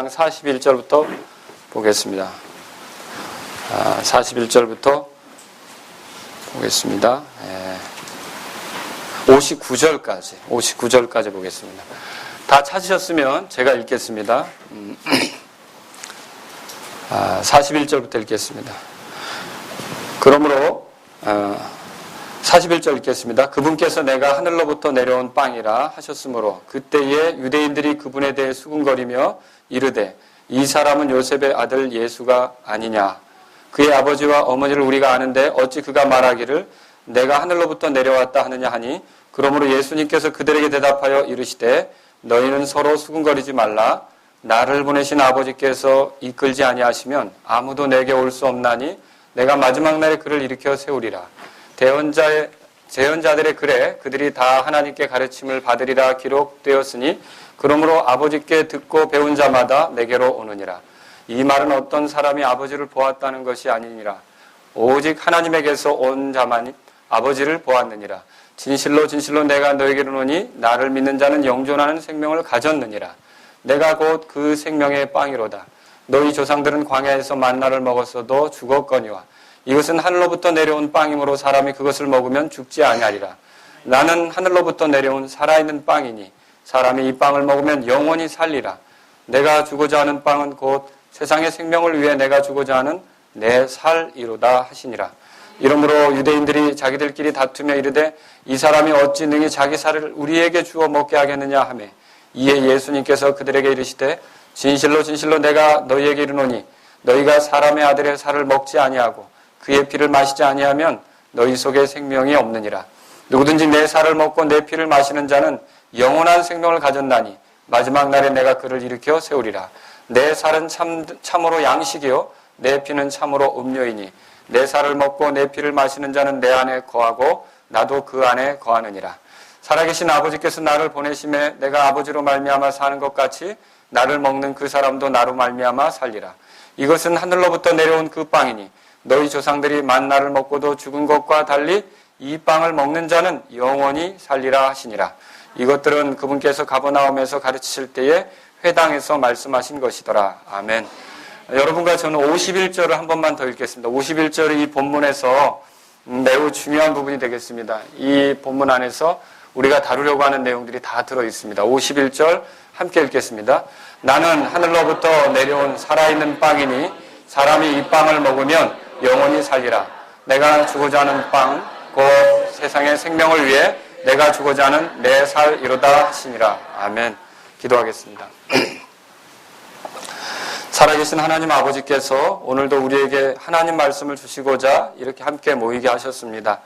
4장 41절부터 보겠습니다. 41절부터 보겠습니다. 59절까지 보겠습니다. 다 찾으셨으면 제가 읽겠습니다. 41절부터 읽겠습니다. 그러므로 41절 읽겠습니다. 그분께서 내가 하늘로부터 내려온 빵이라 하셨으므로 그때에 유대인들이 그분에 대해 수군거리며 이르되 이 사람은 요셉의 아들 예수가 아니냐. 그의 아버지와 어머니를 우리가 아는데 어찌 그가 말하기를 내가 하늘로부터 내려왔다 하느냐 하니 그러므로 예수님께서 그들에게 대답하여 이르시되 너희는 서로 수군거리지 말라. 나를 보내신 아버지께서 이끌지 아니하시면 아무도 내게 올 수 없나니 내가 마지막 날에 그를 일으켜 세우리라. 제언자들의 글에 그들이 다 하나님께 가르침을 받으리라 기록되었으니 그러므로 아버지께 듣고 배운 자마다 내게로 오느니라. 이 말은 어떤 사람이 아버지를 보았다는 것이 아니니라. 오직 하나님에게서 온 자만이 아버지를 보았느니라. 진실로 진실로 내가 너에게 이르노니 나를 믿는 자는 영존하는 생명을 가졌느니라. 내가 곧 그 생명의 빵이로다. 너희 조상들은 광야에서 만나를 먹었어도 죽었거니와 이것은 하늘로부터 내려온 빵이므로 사람이 그것을 먹으면 죽지 아니하리라. 나는 하늘로부터 내려온 살아있는 빵이니 사람이 이 빵을 먹으면 영원히 살리라. 내가 주고자 하는 빵은 곧 세상의 생명을 위해 내가 주고자 하는 내 살이로다 하시니라. 이러므로 유대인들이 자기들끼리 다투며 이르되 이 사람이 어찌 능히 자기 살을 우리에게 주어 먹게 하겠느냐 하며 이에 예수님께서 그들에게 이르시되 진실로 진실로 내가 너희에게 이르노니 너희가 사람의 아들의 살을 먹지 아니하고 그의 피를 마시지 아니하면 너희 속에 생명이 없느니라. 누구든지 내 살을 먹고 내 피를 마시는 자는 영원한 생명을 가졌나니 마지막 날에 내가 그를 일으켜 세우리라. 내 살은 참으로 양식이요 내 피는 참으로 음료이니 내 살을 먹고 내 피를 마시는 자는 내 안에 거하고 나도 그 안에 거하느니라. 살아계신 아버지께서 나를 보내심에 내가 아버지로 말미암아 사는 것 같이 나를 먹는 그 사람도 나로 말미암아 살리라. 이것은 하늘로부터 내려온 그 빵이니 너희 조상들이 만나를 먹고도 죽은 것과 달리 이 빵을 먹는 자는 영원히 살리라 하시니라. 이것들은 그분께서 가버나움에서 가르치실 때에 회당에서 말씀하신 것이더라. 아멘. 여러분과 저는 51절을 한 번만 더 읽겠습니다. 51절이 이 본문에서 매우 중요한 부분이 되겠습니다. 이 본문 안에서 우리가 다루려고 하는 내용들이 다 들어있습니다. 51절 함께 읽겠습니다. 나는 하늘로부터 내려온 살아있는 빵이니 사람이 이 빵을 먹으면 영원히 살리라. 내가 주고자 하는 빵 곧 세상의 생명을 위해 내가 주고자 하는 내 살이로다 하시니라. 아멘. 기도하겠습니다. 살아계신 하나님 아버지께서 오늘도 우리에게 하나님 말씀을 주시고자 이렇게 함께 모이게 하셨습니다.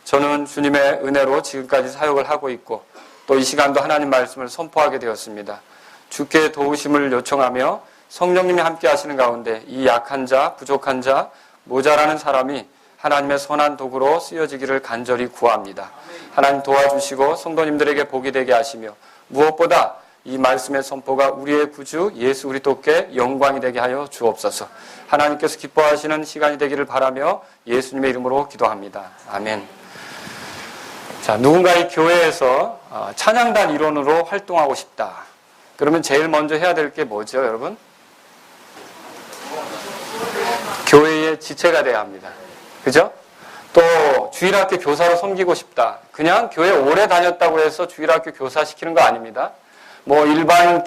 저는 주님의 은혜로 지금까지 사역을 하고 있고 또 이 시간도 하나님 말씀을 선포하게 되었습니다. 주께 도우심을 요청하며 성령님이 함께 하시는 가운데 이 약한 자, 부족한 자, 모자라는 사람이 하나님의 선한 도구로 쓰여지기를 간절히 구합니다. 하나님 도와주시고 성도님들에게 복이 되게 하시며 무엇보다 이 말씀의 선포가 우리의 구주 예수 그리스도께 영광이 되게 하여 주옵소서. 하나님께서 기뻐하시는 시간이 되기를 바라며 예수님의 이름으로 기도합니다. 아멘. 자, 누군가 이 교회에서 찬양단 일원으로 활동하고 싶다. 그러면 제일 먼저 해야 될 게 뭐죠, 여러분? 교회의 지체가 돼야 합니다. 그죠? 또 주일학교 교사로 섬기고 싶다. 그냥 교회 오래 다녔다고 해서 주일학교 교사 시키는 거 아닙니다. 뭐 일반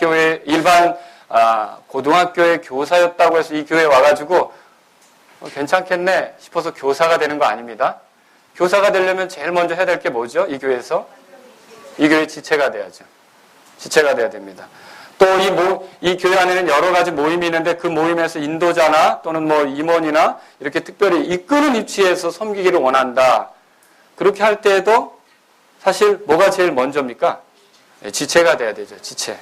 고등학교의 교사였다고 해서 이 교회에 와가지고 괜찮겠네 싶어서 교사가 되는 거 아닙니다. 교사가 되려면 제일 먼저 해야 될 게 뭐죠? 이 교회에서? 이 교회 지체가 돼야죠. 지체가 돼야 됩니다. 또 이 교회 안에는 여러 가지 모임이 있는데 그 모임에서 인도자나 또는 뭐 임원이나 이렇게 특별히 이끄는 위치에서 섬기기를 원한다. 그렇게 할 때에도 사실 뭐가 제일 먼저입니까? 지체가 돼야 되죠. 지체.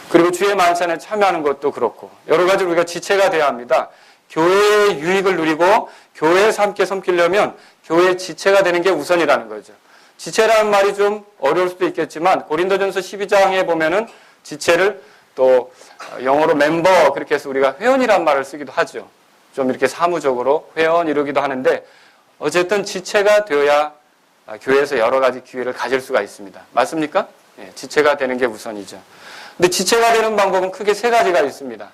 그리고 주의 만찬에 참여하는 것도 그렇고 여러 가지 우리가 지체가 돼야 합니다. 교회의 유익을 누리고 교회에서 함께 섬기려면 교회의 지체가 되는 게 우선이라는 거죠. 지체라는 말이 좀 어려울 수도 있겠지만 고린도전서 12장에 보면은 지체를 또 영어로 멤버 그렇게 해서 우리가 회원이란 말을 쓰기도 하죠. 좀 이렇게 사무적으로 회원 이러기도 하는데 어쨌든 지체가 되어야 교회에서 여러 가지 기회를 가질 수가 있습니다. 맞습니까? 예, 지체가 되는 게 우선이죠. 근데 지체가 되는 방법은 크게 세 가지가 있습니다.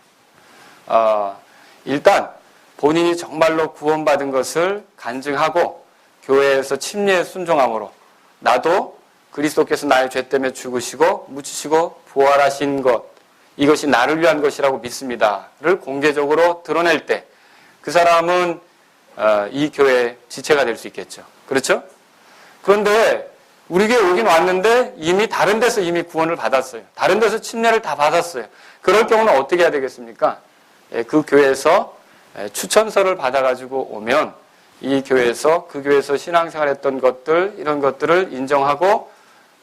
일단 본인이 정말로 구원받은 것을 간증하고 교회에서 침례에 순종함으로 나도 그리스도께서 나의 죄 때문에 죽으시고 묻히시고 부활하신 것, 이것이 나를 위한 것이라고 믿습니다를 공개적으로 드러낼 때 그 사람은 이 교회의 지체가 될 수 있겠죠. 그렇죠? 그런데 우리 교회 오긴 왔는데 이미 다른 데서 이미 구원을 받았어요. 다른 데서 침례를 다 받았어요. 그럴 경우는 어떻게 해야 되겠습니까? 그 교회에서 추천서를 받아가지고 오면 이 교회에서 그 교회에서 신앙생활했던 것들 이런 것들을 인정하고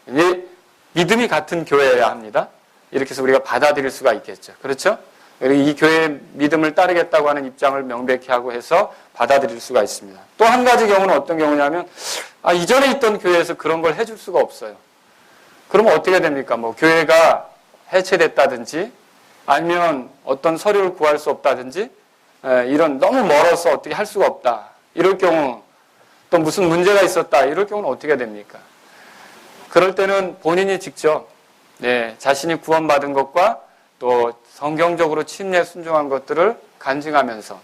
이제 믿음이 같은 교회여야 합니다. 이렇게 해서 우리가 받아들일 수가 있겠죠. 그렇죠? 이 교회의 믿음을 따르겠다고 하는 입장을 명백히 하고 해서 받아들일 수가 있습니다. 또 한 가지 경우는 어떤 경우냐면 이전에 있던 교회에서 그런 걸 해줄 수가 없어요. 그러면 어떻게 됩니까? 뭐 교회가 해체됐다든지 아니면 어떤 서류를 구할 수 없다든지 이런 너무 멀어서 어떻게 할 수가 없다. 이럴 경우 또 무슨 문제가 있었다. 이럴 경우는 어떻게 됩니까? 그럴 때는 본인이 직접 자신이 구원받은 것과 또 성경적으로 침례에 순종한 것들을 간증하면서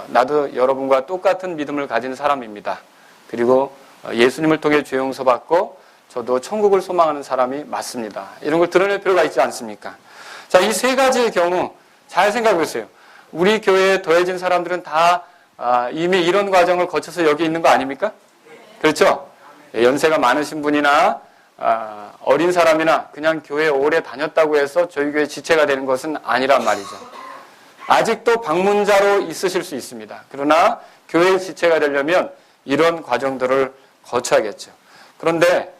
나도 여러분과 똑같은 믿음을 가진 사람입니다. 그리고 예수님을 통해 죄 용서받고 저도 천국을 소망하는 사람이 맞습니다. 이런 걸 드러낼 필요가 있지 않습니까? 자, 이 세 가지의 경우 잘 생각해 보세요. 우리 교회에 더해진 사람들은 다 이미 이런 과정을 거쳐서 여기 있는 거 아닙니까? 그렇죠? 연세가 많으신 분이나 어린 사람이나 그냥 교회에 오래 다녔다고 해서 저희 교회 지체가 되는 것은 아니란 말이죠. 아직도 방문자로 있으실 수 있습니다. 그러나 교회 지체가 되려면 이런 과정들을 거쳐야겠죠. 그런데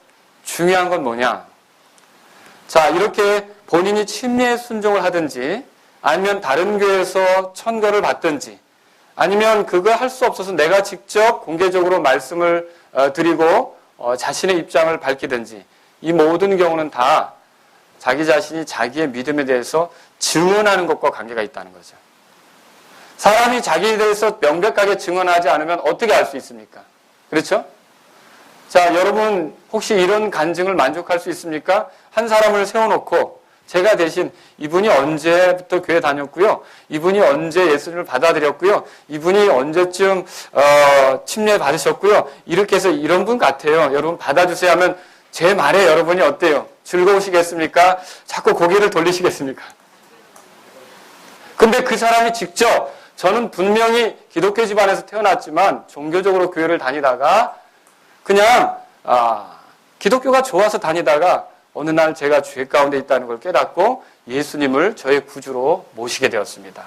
중요한 건 뭐냐? 자, 이렇게 본인이 침례에 순종을 하든지 아니면 다른 교회에서 천거를 받든지 아니면 그거 할 수 없어서 내가 직접 공개적으로 말씀을 드리고 자신의 입장을 밝히든지 이 모든 경우는 다 자기 자신이 자기의 믿음에 대해서 증언하는 것과 관계가 있다는 거죠. 사람이 자기에 대해서 명백하게 증언하지 않으면 어떻게 알 수 있습니까? 그렇죠? 자, 여러분 혹시 이런 간증을 만족할 수 있습니까? 한 사람을 세워놓고 제가 대신 이분이 언제부터 교회 다녔고요. 이분이 언제 예수님을 받아들였고요. 이분이 언제쯤 침례 받으셨고요. 이렇게 해서 이런 분 같아요. 여러분 받아주세요 하면 제 말에 여러분이 어때요? 즐거우시겠습니까? 자꾸 고개를 돌리시겠습니까? 근데 그 사람이 직접 저는 분명히 기독교 집안에서 태어났지만 종교적으로 교회를 다니다가 그냥 기독교가 좋아서 다니다가 어느 날 제가 죄 가운데 있다는 걸 깨닫고 예수님을 저의 구주로 모시게 되었습니다.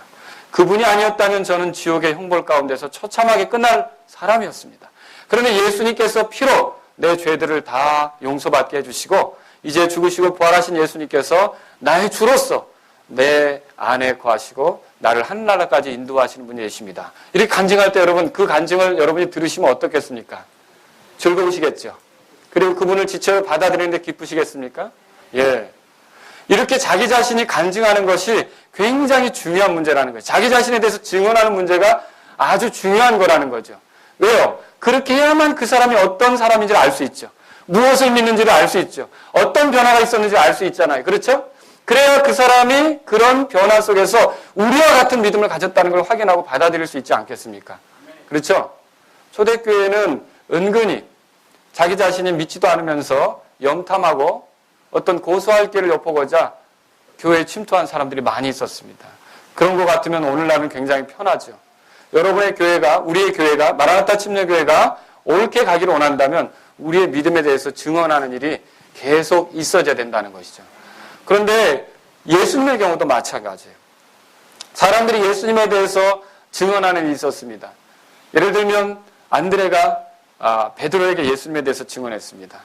그분이 아니었다면 저는 지옥의 형벌 가운데서 처참하게 끝날 사람이었습니다. 그런데 예수님께서 피로 내 죄들을 다 용서받게 해주시고 이제 죽으시고 부활하신 예수님께서 나의 주로서 내 안에 거하시고 나를 하늘나라까지 인도하시는 분이 계십니다. 이렇게 간증할 때 여러분 그 간증을 여러분이 들으시면 어떻겠습니까? 즐거우시겠죠? 그리고 그분을 지체로 받아들이는데 기쁘시겠습니까? 예. 이렇게 자기 자신이 간증하는 것이 굉장히 중요한 문제라는 거예요. 자기 자신에 대해서 증언하는 문제가 아주 중요한 거라는 거죠. 왜요? 그렇게 해야만 그 사람이 어떤 사람인지를 알 수 있죠. 무엇을 믿는지를 알 수 있죠. 어떤 변화가 있었는지 알 수 있잖아요. 그렇죠? 그래야 그 사람이 그런 변화 속에서 우리와 같은 믿음을 가졌다는 걸 확인하고 받아들일 수 있지 않겠습니까? 그렇죠? 초대교회는 은근히 자기 자신이 믿지도 않으면서 염탐하고 어떤 고소할 길을 엿보고자 교회에 침투한 사람들이 많이 있었습니다. 그런 것 같으면 오늘날은 굉장히 편하죠. 여러분의 교회가, 우리의 교회가, 마라나타 침례교회가 옳게 가기를 원한다면 우리의 믿음에 대해서 증언하는 일이 계속 있어져야 된다는 것이죠. 그런데 예수님의 경우도 마찬가지예요. 사람들이 예수님에 대해서 증언하는 일이 있었습니다. 예를 들면 안드레가 베드로에게 예수님에 대해서 증언했습니다.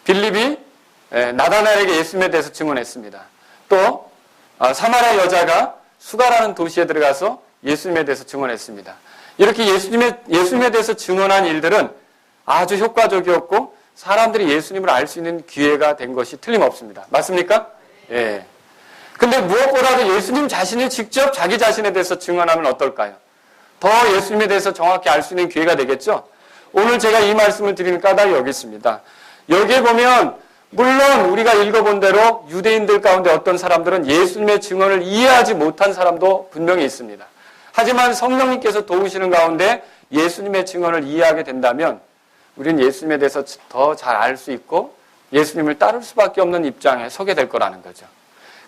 빌립이 나다나엘에게 예수님에 대해서 증언했습니다. 또 사마리아 여자가 수가라는 도시에 들어가서 예수님에 대해서 증언했습니다. 이렇게 예수님에 대해서 증언한 일들은 아주 효과적이었고 사람들이 예수님을 알 수 있는 기회가 된 것이 틀림없습니다. 맞습니까? 예. 근데 무엇보다도 예수님 자신이 직접 자기 자신에 대해서 증언하면 어떨까요? 더 예수님에 대해서 정확히 알 수 있는 기회가 되겠죠? 오늘 제가 이 말씀을 드리는 까닭이 여기 있습니다. 여기에 보면 물론 우리가 읽어본 대로 유대인들 가운데 어떤 사람들은 예수님의 증언을 이해하지 못한 사람도 분명히 있습니다. 하지만 성령님께서 도우시는 가운데 예수님의 증언을 이해하게 된다면 우리는 예수님에 대해서 더 잘 알 수 있고 예수님을 따를 수밖에 없는 입장에 서게 될 거라는 거죠.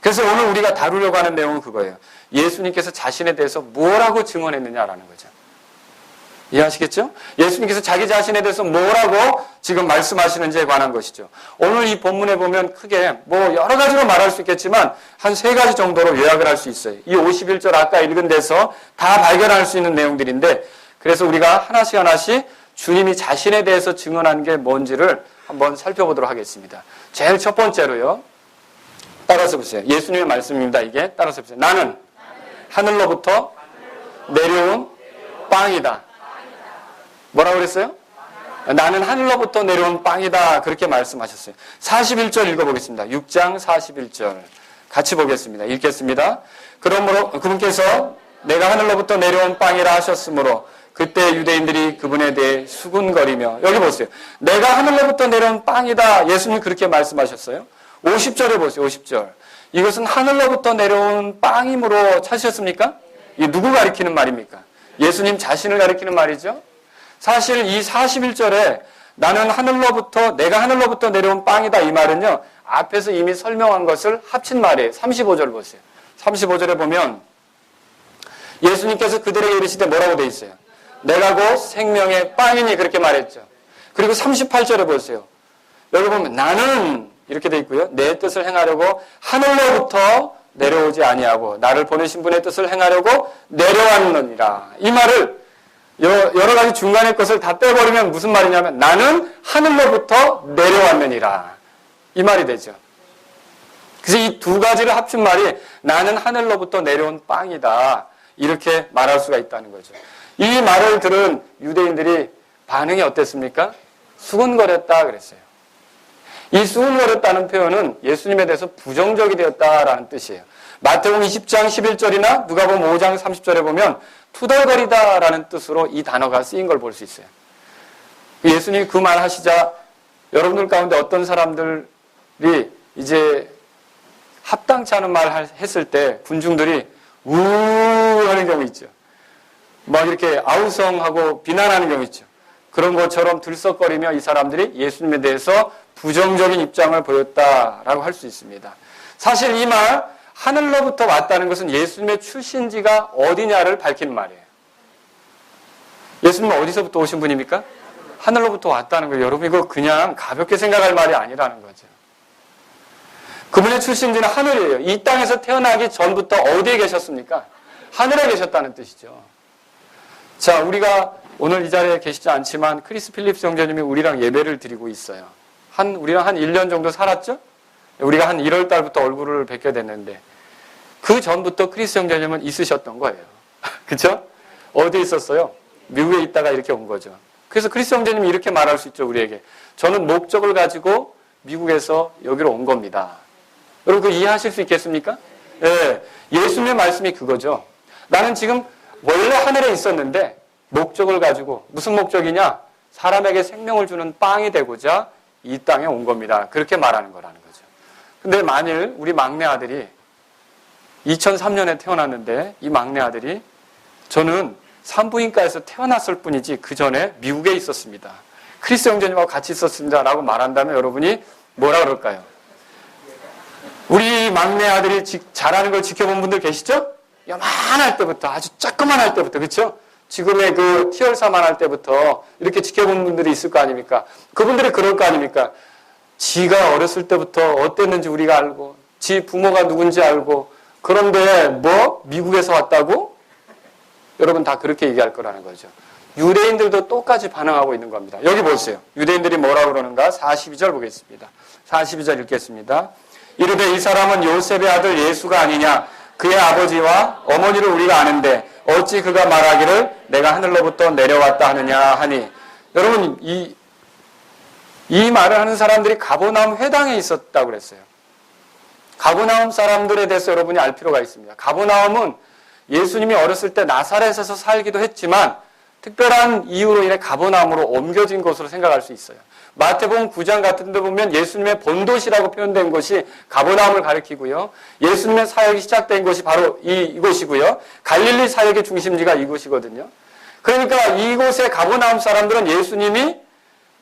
그래서 오늘 우리가 다루려고 하는 내용은 그거예요. 예수님께서 자신에 대해서 뭐라고 증언했느냐라는 거죠. 이해하시겠죠? 예수님께서 자기 자신에 대해서 뭐라고 지금 말씀하시는지에 관한 것이죠. 오늘 이 본문에 보면 크게 여러 가지로 말할 수 있겠지만 한 3가지 정도로 요약을 할 수 있어요. 이 51절 아까 읽은 데서 다 발견할 수 있는 내용들인데 그래서 우리가 하나씩 주님이 자신에 대해서 증언한 게 뭔지를 한번 살펴보도록 하겠습니다. 제일 첫 번째로요. 따라서 보세요. 예수님의 말씀입니다. 이게 따라서 보세요. 나는 하늘로부터 내려온 빵이다. 뭐라고 그랬어요? 나는 하늘로부터 내려온 빵이다. 그렇게 말씀하셨어요. 41절 읽어보겠습니다. 6장 41절. 같이 보겠습니다. 읽겠습니다. 그러므로 그분께서 내가 하늘로부터 내려온 빵이라 하셨으므로 그때 유대인들이 그분에 대해 수군거리며 여기 보세요. 내가 하늘로부터 내려온 빵이다. 예수님 그렇게 말씀하셨어요. 50절에 보세요. 50절. 이것은 하늘로부터 내려온 빵이므로 찾으셨습니까? 이게 누구 가리키는 말입니까? 예수님 자신을 가리키는 말이죠. 사실 이 41절에 나는 내가 하늘로부터 내려온 빵이다 이 말은요. 앞에서 이미 설명한 것을 합친 말이에요. 35절 보세요. 35절에 보면 예수님께서 그들에게 이르시되 뭐라고 돼 있어요? 내가 곧 생명의 빵이니 그렇게 말했죠. 그리고 38절에 보세요. 여기 보면 나는 이렇게 돼 있고요. 내 뜻을 행하려고 하늘로부터 내려오지 아니하고 나를 보내신 분의 뜻을 행하려고 내려왔느니라. 이 말을 여러 가지 중간의 것을 다 빼버리면 무슨 말이냐면 나는 하늘로부터 내려왔느니라. 이 말이 되죠. 그래서 이 2가지를 합친 말이 나는 하늘로부터 내려온 빵이다. 이렇게 말할 수가 있다는 거죠. 이 말을 들은 유대인들이 반응이 어땠습니까? 수군거렸다 그랬어요. 이 수군거렸다는 표현은 예수님에 대해서 부정적이 되었다라는 뜻이에요. 마태복음 20장 11절이나 누가복음 5장 30절에 보면 투덜거리다라는 뜻으로 이 단어가 쓰인 걸 볼 수 있어요. 예수님이 그 말 하시자 여러분들 가운데 어떤 사람들이 이제 합당치 않은 말 했을 때 군중들이 우 하는 경우 있죠. 막 이렇게 아우성하고 비난하는 경우 있죠. 그런 것처럼 들썩거리며 이 사람들이 예수님에 대해서 부정적인 입장을 보였다라고 할 수 있습니다. 사실 이 말 하늘로부터 왔다는 것은 예수님의 출신지가 어디냐를 밝히는 말이에요. 예수님은 어디서부터 오신 분입니까? 하늘로부터 왔다는 거예요. 여러분 이거 그냥 가볍게 생각할 말이 아니라는 거죠. 그분의 출신지는 하늘이에요. 이 땅에서 태어나기 전부터 어디에 계셨습니까? 하늘에 계셨다는 뜻이죠. 자, 우리가 오늘 이 자리에 계시지 않지만 크리스 필립스 형제님이 우리랑 예배를 드리고 있어요. 우리랑 한 1년 정도 살았죠? 우리가 한 1월 달부터 얼굴을 뵙게 됐는데 그 전부터 크리스 형제님은 있으셨던 거예요. 그쵸? 어디에 있었어요? 미국에 있다가 이렇게 온 거죠. 그래서 크리스 형제님이 이렇게 말할 수 있죠, 우리에게. 저는 목적을 가지고 미국에서 여기로 온 겁니다. 여러분 그거 이해하실 수 있겠습니까? 네. 예수님의 말씀이 그거죠. 나는 지금 원래 하늘에 있었는데 목적을 가지고 무슨 목적이냐? 사람에게 생명을 주는 빵이 되고자 이 땅에 온 겁니다. 그렇게 말하는 거라는 거죠. 근데 만일 우리 막내 아들이 2003년에 태어났는데 이 막내 아들이 저는 산부인과에서 태어났을 뿐이지 그 전에 미국에 있었습니다. 크리스 형제님하고 같이 있었습니다. 라고 말한다면 여러분이 뭐라 그럴까요? 우리 막내 아들이 자라는 걸 지켜본 분들 계시죠? 요만할 때부터 아주 조그만할 때부터 그렇죠? 지금의 그 티얼사만 할 때부터 이렇게 지켜본 분들이 있을 거 아닙니까? 그분들이 그럴 거 아닙니까? 지가 어렸을 때부터 어땠는지 우리가 알고 지 부모가 누군지 알고 그런데 미국에서 왔다고? 여러분 다 그렇게 얘기할 거라는 거죠. 유대인들도 똑같이 반응하고 있는 겁니다. 여기 보세요. 유대인들이 뭐라고 그러는가? 42절 보겠습니다. 42절 읽겠습니다. 이르되 이 사람은 요셉의 아들 예수가 아니냐? 그의 아버지와 어머니를 우리가 아는데 어찌 그가 말하기를 내가 하늘로부터 내려왔다 하느냐 하니. 여러분 이 말을 하는 사람들이 가버나움 회당에 있었다고 그랬어요. 가버나움 사람들에 대해서 여러분이 알 필요가 있습니다. 가버나움은 예수님이 어렸을 때 나사렛에서 살기도 했지만 특별한 이유로 인해 가버나움으로 옮겨진 것으로 생각할 수 있어요. 마태복음 9장 같은 데 보면 예수님의 본도시라고 표현된 곳이 가버나움을 가리키고요. 예수님의 사역이 시작된 곳이 바로 이곳이고요. 갈릴리 사역의 중심지가 이곳이거든요. 그러니까 이곳의 가버나움 사람들은 예수님이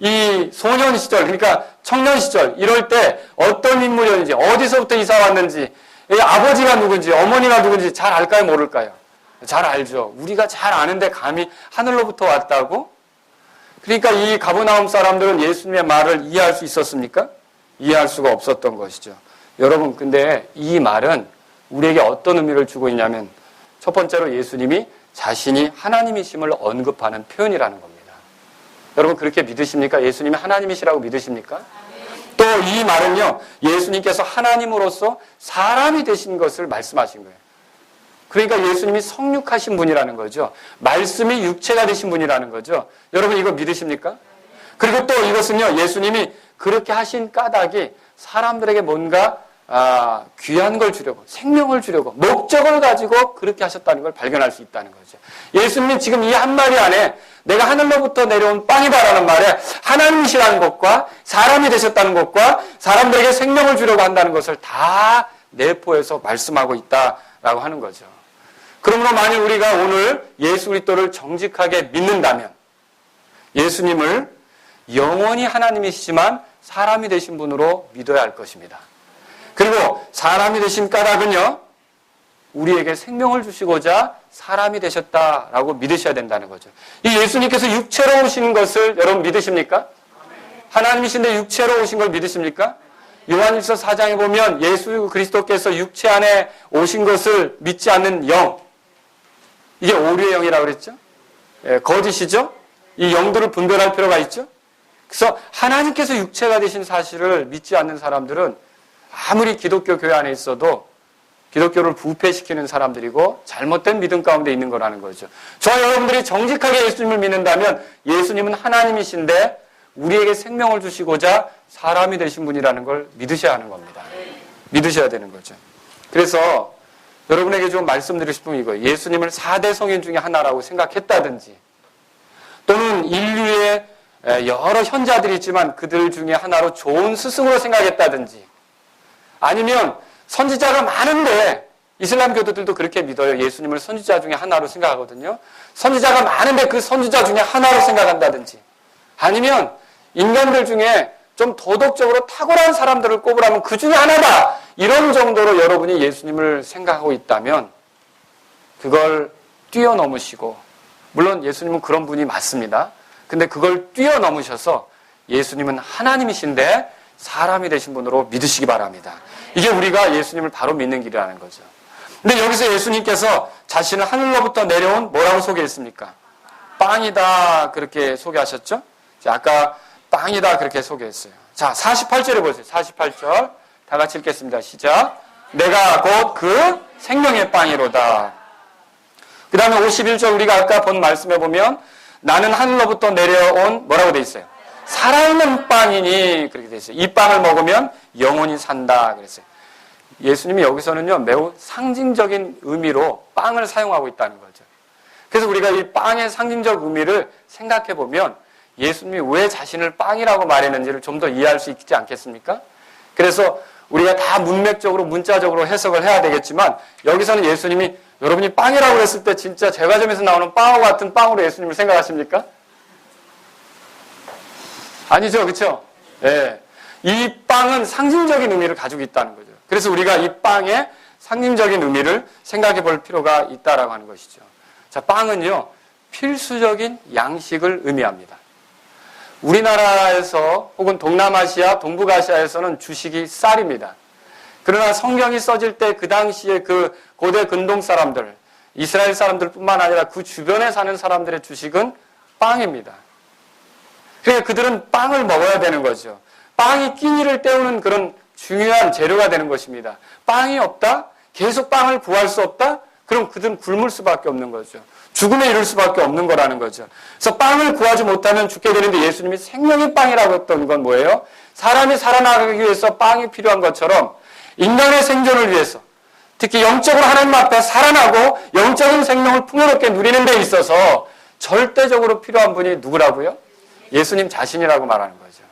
이 소년 시절, 그러니까 청년 시절 이럴 때 어떤 인물이었는지, 어디서부터 이사 왔는지, 아버지가 누군지, 어머니가 누군지 잘 알까요, 모를까요? 잘 알죠. 우리가 잘 아는데 감히 하늘로부터 왔다고? 그러니까 이 가버나움 사람들은 예수님의 말을 이해할 수 있었습니까? 이해할 수가 없었던 것이죠. 여러분, 근데 이 말은 우리에게 어떤 의미를 주고 있냐면 첫 번째로 예수님이 자신이 하나님이심을 언급하는 표현이라는 겁니다. 여러분, 그렇게 믿으십니까? 예수님이 하나님이시라고 믿으십니까? 또 이 말은요, 예수님께서 하나님으로서 사람이 되신 것을 말씀하신 거예요. 그러니까 예수님이 성육하신 분이라는 거죠. 말씀이 육체가 되신 분이라는 거죠. 여러분, 이거 믿으십니까? 그리고 또 이것은요, 예수님이 그렇게 하신 까닭이 사람들에게 뭔가 귀한 걸 주려고, 생명을 주려고, 목적을 가지고 그렇게 하셨다는 걸 발견할 수 있다는 거죠. 예수님이 지금 이 한마디 안에 내가 하늘로부터 내려온 빵이다라는 말에 하나님이시라는 것과 사람이 되셨다는 것과 사람들에게 생명을 주려고 한다는 것을 다 내포해서 말씀하고 있다라고 하는 거죠. 그러므로 만일 우리가 오늘 예수 그리스도를 정직하게 믿는다면 예수님을 영원히 하나님이시지만 사람이 되신 분으로 믿어야 할 것입니다. 그리고 사람이 되신 까닭은요, 우리에게 생명을 주시고자 사람이 되셨다라고 믿으셔야 된다는 거죠. 이 예수님께서 육체로 오신 것을 여러분 믿으십니까? 하나님이신데 육체로 오신 걸 믿으십니까? 요한일서 4장에 보면 예수 그리스도께서 육체 안에 오신 것을 믿지 않는 영, 이게 오류의 영이라고 그랬죠? 거짓이죠? 이 영들을 분별할 필요가 있죠? 그래서 하나님께서 육체가 되신 사실을 믿지 않는 사람들은 아무리 기독교 교회 안에 있어도 기독교를 부패시키는 사람들이고 잘못된 믿음 가운데 있는 거라는 거죠. 저와 여러분들이 정직하게 예수님을 믿는다면 예수님은 하나님이신데 우리에게 생명을 주시고자 사람이 되신 분이라는 걸 믿으셔야 하는 겁니다. 믿으셔야 되는 거죠. 그래서 여러분에게 좀 말씀드리고 싶은 이거예요. 예수님을 4대 성인 중에 하나라고 생각했다든지 또는 인류의 여러 현자들이 있지만 그들 중에 하나로 좋은 스승으로 생각했다든지 아니면 선지자가 많은데 이슬람 교도들도 그렇게 믿어요. 예수님을 선지자 중에 하나로 생각하거든요. 선지자가 많은데 그 선지자 중에 하나로 생각한다든지 아니면 인간들 중에 좀 도덕적으로 탁월한 사람들을 꼽으라면 그 중에 하나다. 이런 정도로 여러분이 예수님을 생각하고 있다면 그걸 뛰어넘으시고 물론 예수님은 그런 분이 맞습니다. 근데 그걸 뛰어넘으셔서 예수님은 하나님이신데 사람이 되신 분으로 믿으시기 바랍니다. 이게 우리가 예수님을 바로 믿는 길이라는 거죠. 근데 여기서 예수님께서 자신을 하늘로부터 내려온 뭐라고 소개했습니까? 빵이다 그렇게 소개하셨죠? 아까 빵이다 그렇게 소개했어요. 자, 48절에 보세요. 48절 다 같이 읽겠습니다. 시작. 내가 곧 그 생명의 빵이로다. 그 다음에 51절 우리가 아까 본 말씀에 보면 나는 하늘로부터 내려온 뭐라고 돼 있어요? 살아있는 빵이니 그렇게 돼 있어요. 이 빵을 먹으면 영원히 산다 그랬어요. 예수님이 여기서는요 매우 상징적인 의미로 빵을 사용하고 있다는 거죠. 그래서 우리가 이 빵의 상징적 의미를 생각해 보면 예수님이 왜 자신을 빵이라고 말했는지를 좀 더 이해할 수 있지 않겠습니까? 그래서 우리가 다 문맥적으로 문자적으로 해석을 해야 되겠지만 여기서는 예수님이 여러분이 빵이라고 했을 때 진짜 제과점에서 나오는 빵하고 같은 빵으로 예수님을 생각하십니까? 아니죠, 그렇죠? 예. 이 빵은 상징적인 의미를 가지고 있다는 거죠. 그래서 우리가 이 빵의 상징적인 의미를 생각해 볼 필요가 있다라고 하는 것이죠. 자, 빵은요 필수적인 양식을 의미합니다. 우리나라에서 혹은 동남아시아, 동북아시아에서는 주식이 쌀입니다. 그러나 성경이 써질 때 그 당시에 그 고대 근동 사람들, 이스라엘 사람들뿐만 아니라 그 주변에 사는 사람들의 주식은 빵입니다. 그러니까 그들은 빵을 먹어야 되는 거죠. 빵이 끼니를 때우는 그런 중요한 재료가 되는 것입니다. 빵이 없다? 계속 빵을 구할 수 없다? 그럼 그들은 굶을 수밖에 없는 거죠. 죽음에 이를 수밖에 없는 거라는 거죠. 그래서 빵을 구하지 못하면 죽게 되는데 예수님이 생명의 빵이라고 했던 건 뭐예요? 사람이 살아나가기 위해서 빵이 필요한 것처럼 인간의 생존을 위해서 특히 영적으로 하나님 앞에 살아나고 영적인 생명을 풍요롭게 누리는 데 있어서 절대적으로 필요한 분이 누구라고요? 예수님 자신이라고 말하는 거죠.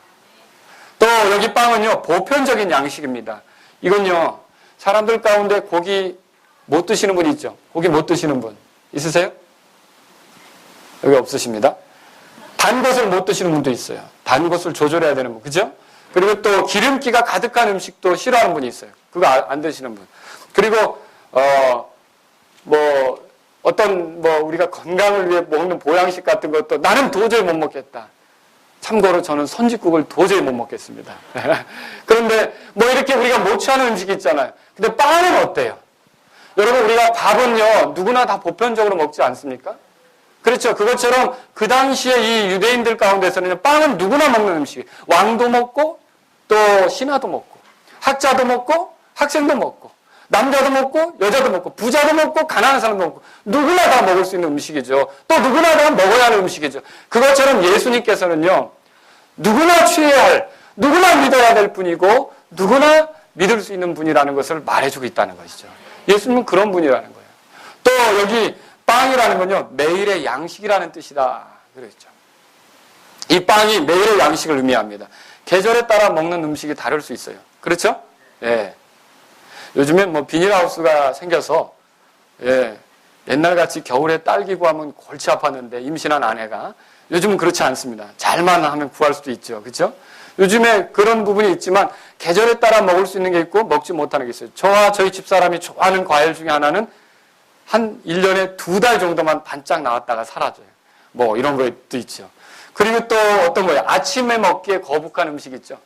여기 빵은요, 보편적인 양식입니다. 이건요, 사람들 가운데 고기 못 드시는 분 있죠? 고기 못 드시는 분 있으세요? 여기 없으십니다. 단 것을 못 드시는 분도 있어요. 단 것을 조절해야 되는 분, 그죠? 그리고 또 기름기가 가득한 음식도 싫어하는 분이 있어요. 그거 안 드시는 분. 그리고 어떤 우리가 건강을 위해 먹는 보양식 같은 것도 나는 도저히 못 먹겠다. 참고로 저는 선짓국을 도저히 못 먹겠습니다. 그런데 이렇게 우리가 못 취하는 음식이 있잖아요. 근데 빵은 어때요? 여러분, 우리가 밥은요, 누구나 다 보편적으로 먹지 않습니까? 그렇죠. 그것처럼 그 당시에 이 유대인들 가운데서는 빵은 누구나 먹는 음식이에요. 왕도 먹고 또 신하도 먹고 학자도 먹고 학생도 먹고 남자도 먹고 여자도 먹고 부자도 먹고 가난한 사람도 먹고 누구나 다 먹을 수 있는 음식이죠. 또 누구나 다 먹어야 하는 음식이죠. 그것처럼 예수님께서는요, 누구나 취해야 할, 누구나 믿어야 될 분이고 누구나 믿을 수 있는 분이라는 것을 말해주고 있다는 것이죠. 예수님은 그런 분이라는 거예요. 또 여기 빵이라는 건요, 매일의 양식이라는 뜻이다 그랬죠. 이 빵이 매일의 양식을 의미합니다. 계절에 따라 먹는 음식이 다를 수 있어요. 그렇죠? 예. 요즘엔 비닐하우스가 생겨서, 예, 옛날같이 겨울에 딸기 구하면 골치 아팠는데, 임신한 아내가. 요즘은 그렇지 않습니다. 잘만 하면 구할 수도 있죠. 그렇죠? 요즘에 그런 부분이 있지만 계절에 따라 먹을 수 있는 게 있고 먹지 못하는 게 있어요. 저와 저희 집사람이 좋아하는 과일 중에 하나는 한 1년에 2달 정도만 반짝 나왔다가 사라져요. 이런 것도 있죠. 그리고 또 어떤 거예요? 아침에 먹기에 거북한 음식 있죠.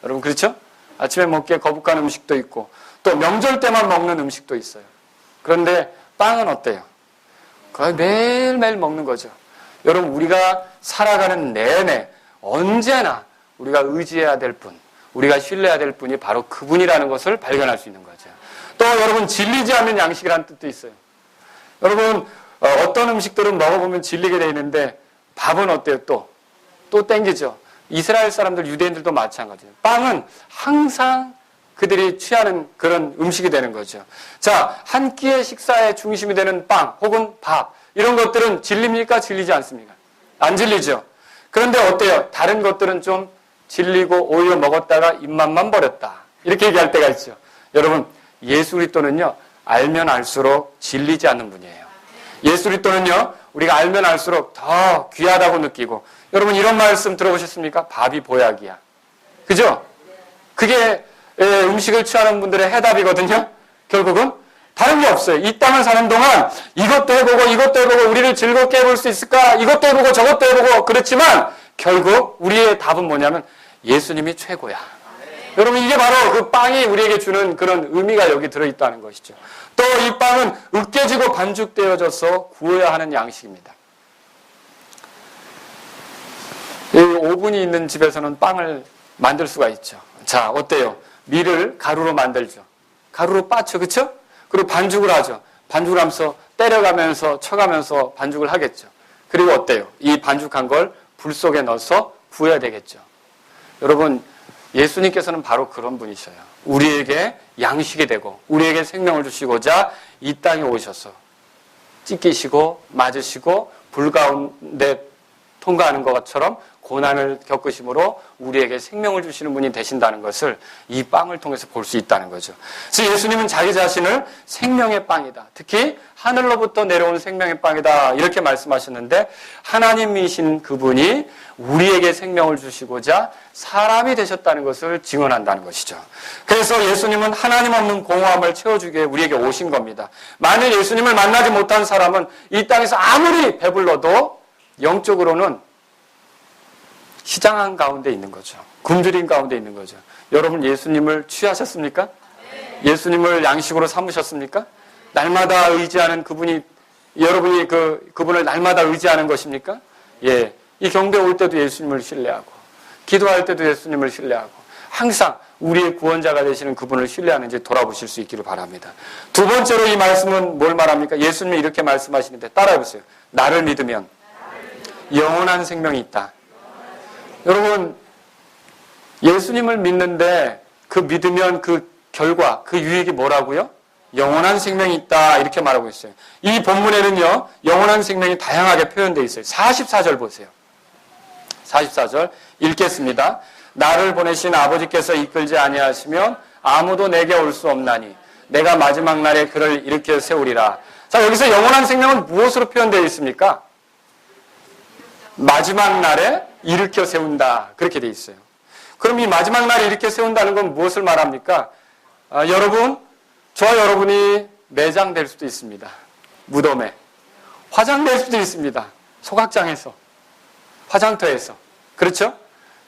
여러분 그렇죠? 아침에 먹기에 거북한 음식도 있고 또 명절 때만 먹는 음식도 있어요. 그런데 빵은 어때요? 거의 매일매일 먹는 거죠. 여러분, 우리가 살아가는 내내 언제나 우리가 의지해야 될 분, 우리가 신뢰해야 될 분이 바로 그분이라는 것을 발견할 수 있는 거죠. 또 여러분, 질리지 않는 양식이라는 뜻도 있어요. 여러분, 어떤 음식들은 먹어보면 질리게 돼 있는데 밥은 어때요? 또 땡기죠. 이스라엘 사람들, 유대인들도 마찬가지예요. 빵은 항상 그들이 취하는 그런 음식이 되는 거죠. 자, 한 끼의 식사의 중심이 되는 빵 혹은 밥, 이런 것들은 질립니까? 질리지 않습니까? 안 질리죠. 그런데 어때요? 다른 것들은 좀 질리고 오히려 먹었다가 입맛만 버렸다, 이렇게 얘기할 때가 있죠. 여러분, 예수 그리스도는요, 알면 알수록 질리지 않는 분이에요. 예수 그리스도는요, 우리가 알면 알수록 더 귀하다고 느끼고, 여러분 이런 말씀 들어보셨습니까? 밥이 보약이야. 그죠? 그게 음식을 취하는 분들의 해답이거든요. 결국은 다른 게 없어요. 이 땅을 사는 동안 이것도 해보고 우리를 즐겁게 해볼 수 있을까? 이것도 해보고 저것도 해보고. 그렇지만 결국 우리의 답은 뭐냐면 예수님이 최고야. 여러분, 이게 바로 그 빵이 우리에게 주는 그런 의미가 여기 들어있다는 것이죠. 또 이 빵은 으깨지고 반죽되어져서 구워야 하는 양식입니다. 이 오븐이 있는 집에서는 빵을 만들 수가 있죠. 자, 어때요? 밀을 가루로 만들죠. 가루로 빻죠. 그쵸? 그리고 반죽을 하죠. 반죽을 하면서 때려가면서 쳐가면서 반죽을 하겠죠. 그리고 어때요? 이 반죽한 걸 불 속에 넣어서 구워야 되겠죠. 여러분, 예수님께서는 바로 그런 분이셔요. 우리에게 양식이 되고 우리에게 생명을 주시고자 이 땅에 오셔서 찢기시고 맞으시고 불 가운데 통과하는 것처럼 고난을 겪으심으로 우리에게 생명을 주시는 분이 되신다는 것을 이 빵을 통해서 볼 수 있다는 거죠. 그래서 예수님은 자기 자신을 생명의 빵이다, 특히 하늘로부터 내려온 생명의 빵이다, 이렇게 말씀하셨는데, 하나님이신 그분이 우리에게 생명을 주시고자 사람이 되셨다는 것을 증언한다는 것이죠. 그래서 예수님은 하나님 없는 공허함을 채워주기 위해 우리에게 오신 겁니다. 만일 예수님을 만나지 못한 사람은 이 땅에서 아무리 배불러도 영적으로는 시장한 가운데 있는 거죠. 굶주린 가운데 있는 거죠. 여러분, 예수님을 취하셨습니까? 예수님을 양식으로 삼으셨습니까? 날마다 의지하는 그분이, 여러분이 그분을 날마다 의지하는 것입니까? 예. 이 경배 올 때도 예수님을 신뢰하고, 기도할 때도 예수님을 신뢰하고, 항상 우리의 구원자가 되시는 그분을 신뢰하는지 돌아보실 수 있기를 바랍니다. 두 번째로 이 말씀은 뭘 말합니까? 예수님이 이렇게 말씀하시는데 따라해보세요. 나를 믿으면 영원한 생명이 있다. 여러분, 예수님을 믿는데 그 믿으면 그 결과, 그 유익이 뭐라고요? 영원한 생명이 있다, 이렇게 말하고 있어요. 이 본문에는요, 영원한 생명이 다양하게 표현되어 있어요. 44절 보세요. 44절 읽겠습니다. 나를 보내신 아버지께서 이끌지 아니하시면 아무도 내게 올 수 없나니 내가 마지막 날에 그를 일으켜 세우리라. 자, 여기서 영원한 생명은 무엇으로 표현되어 있습니까? 마지막 날에 일으켜 세운다. 그렇게 되어 있어요. 그럼 이 마지막 날에 일으켜 세운다는 건 무엇을 말합니까? 여러분, 저와 여러분이 매장될 수도 있습니다. 무덤에. 화장될 수도 있습니다. 소각장에서. 화장터에서. 그렇죠?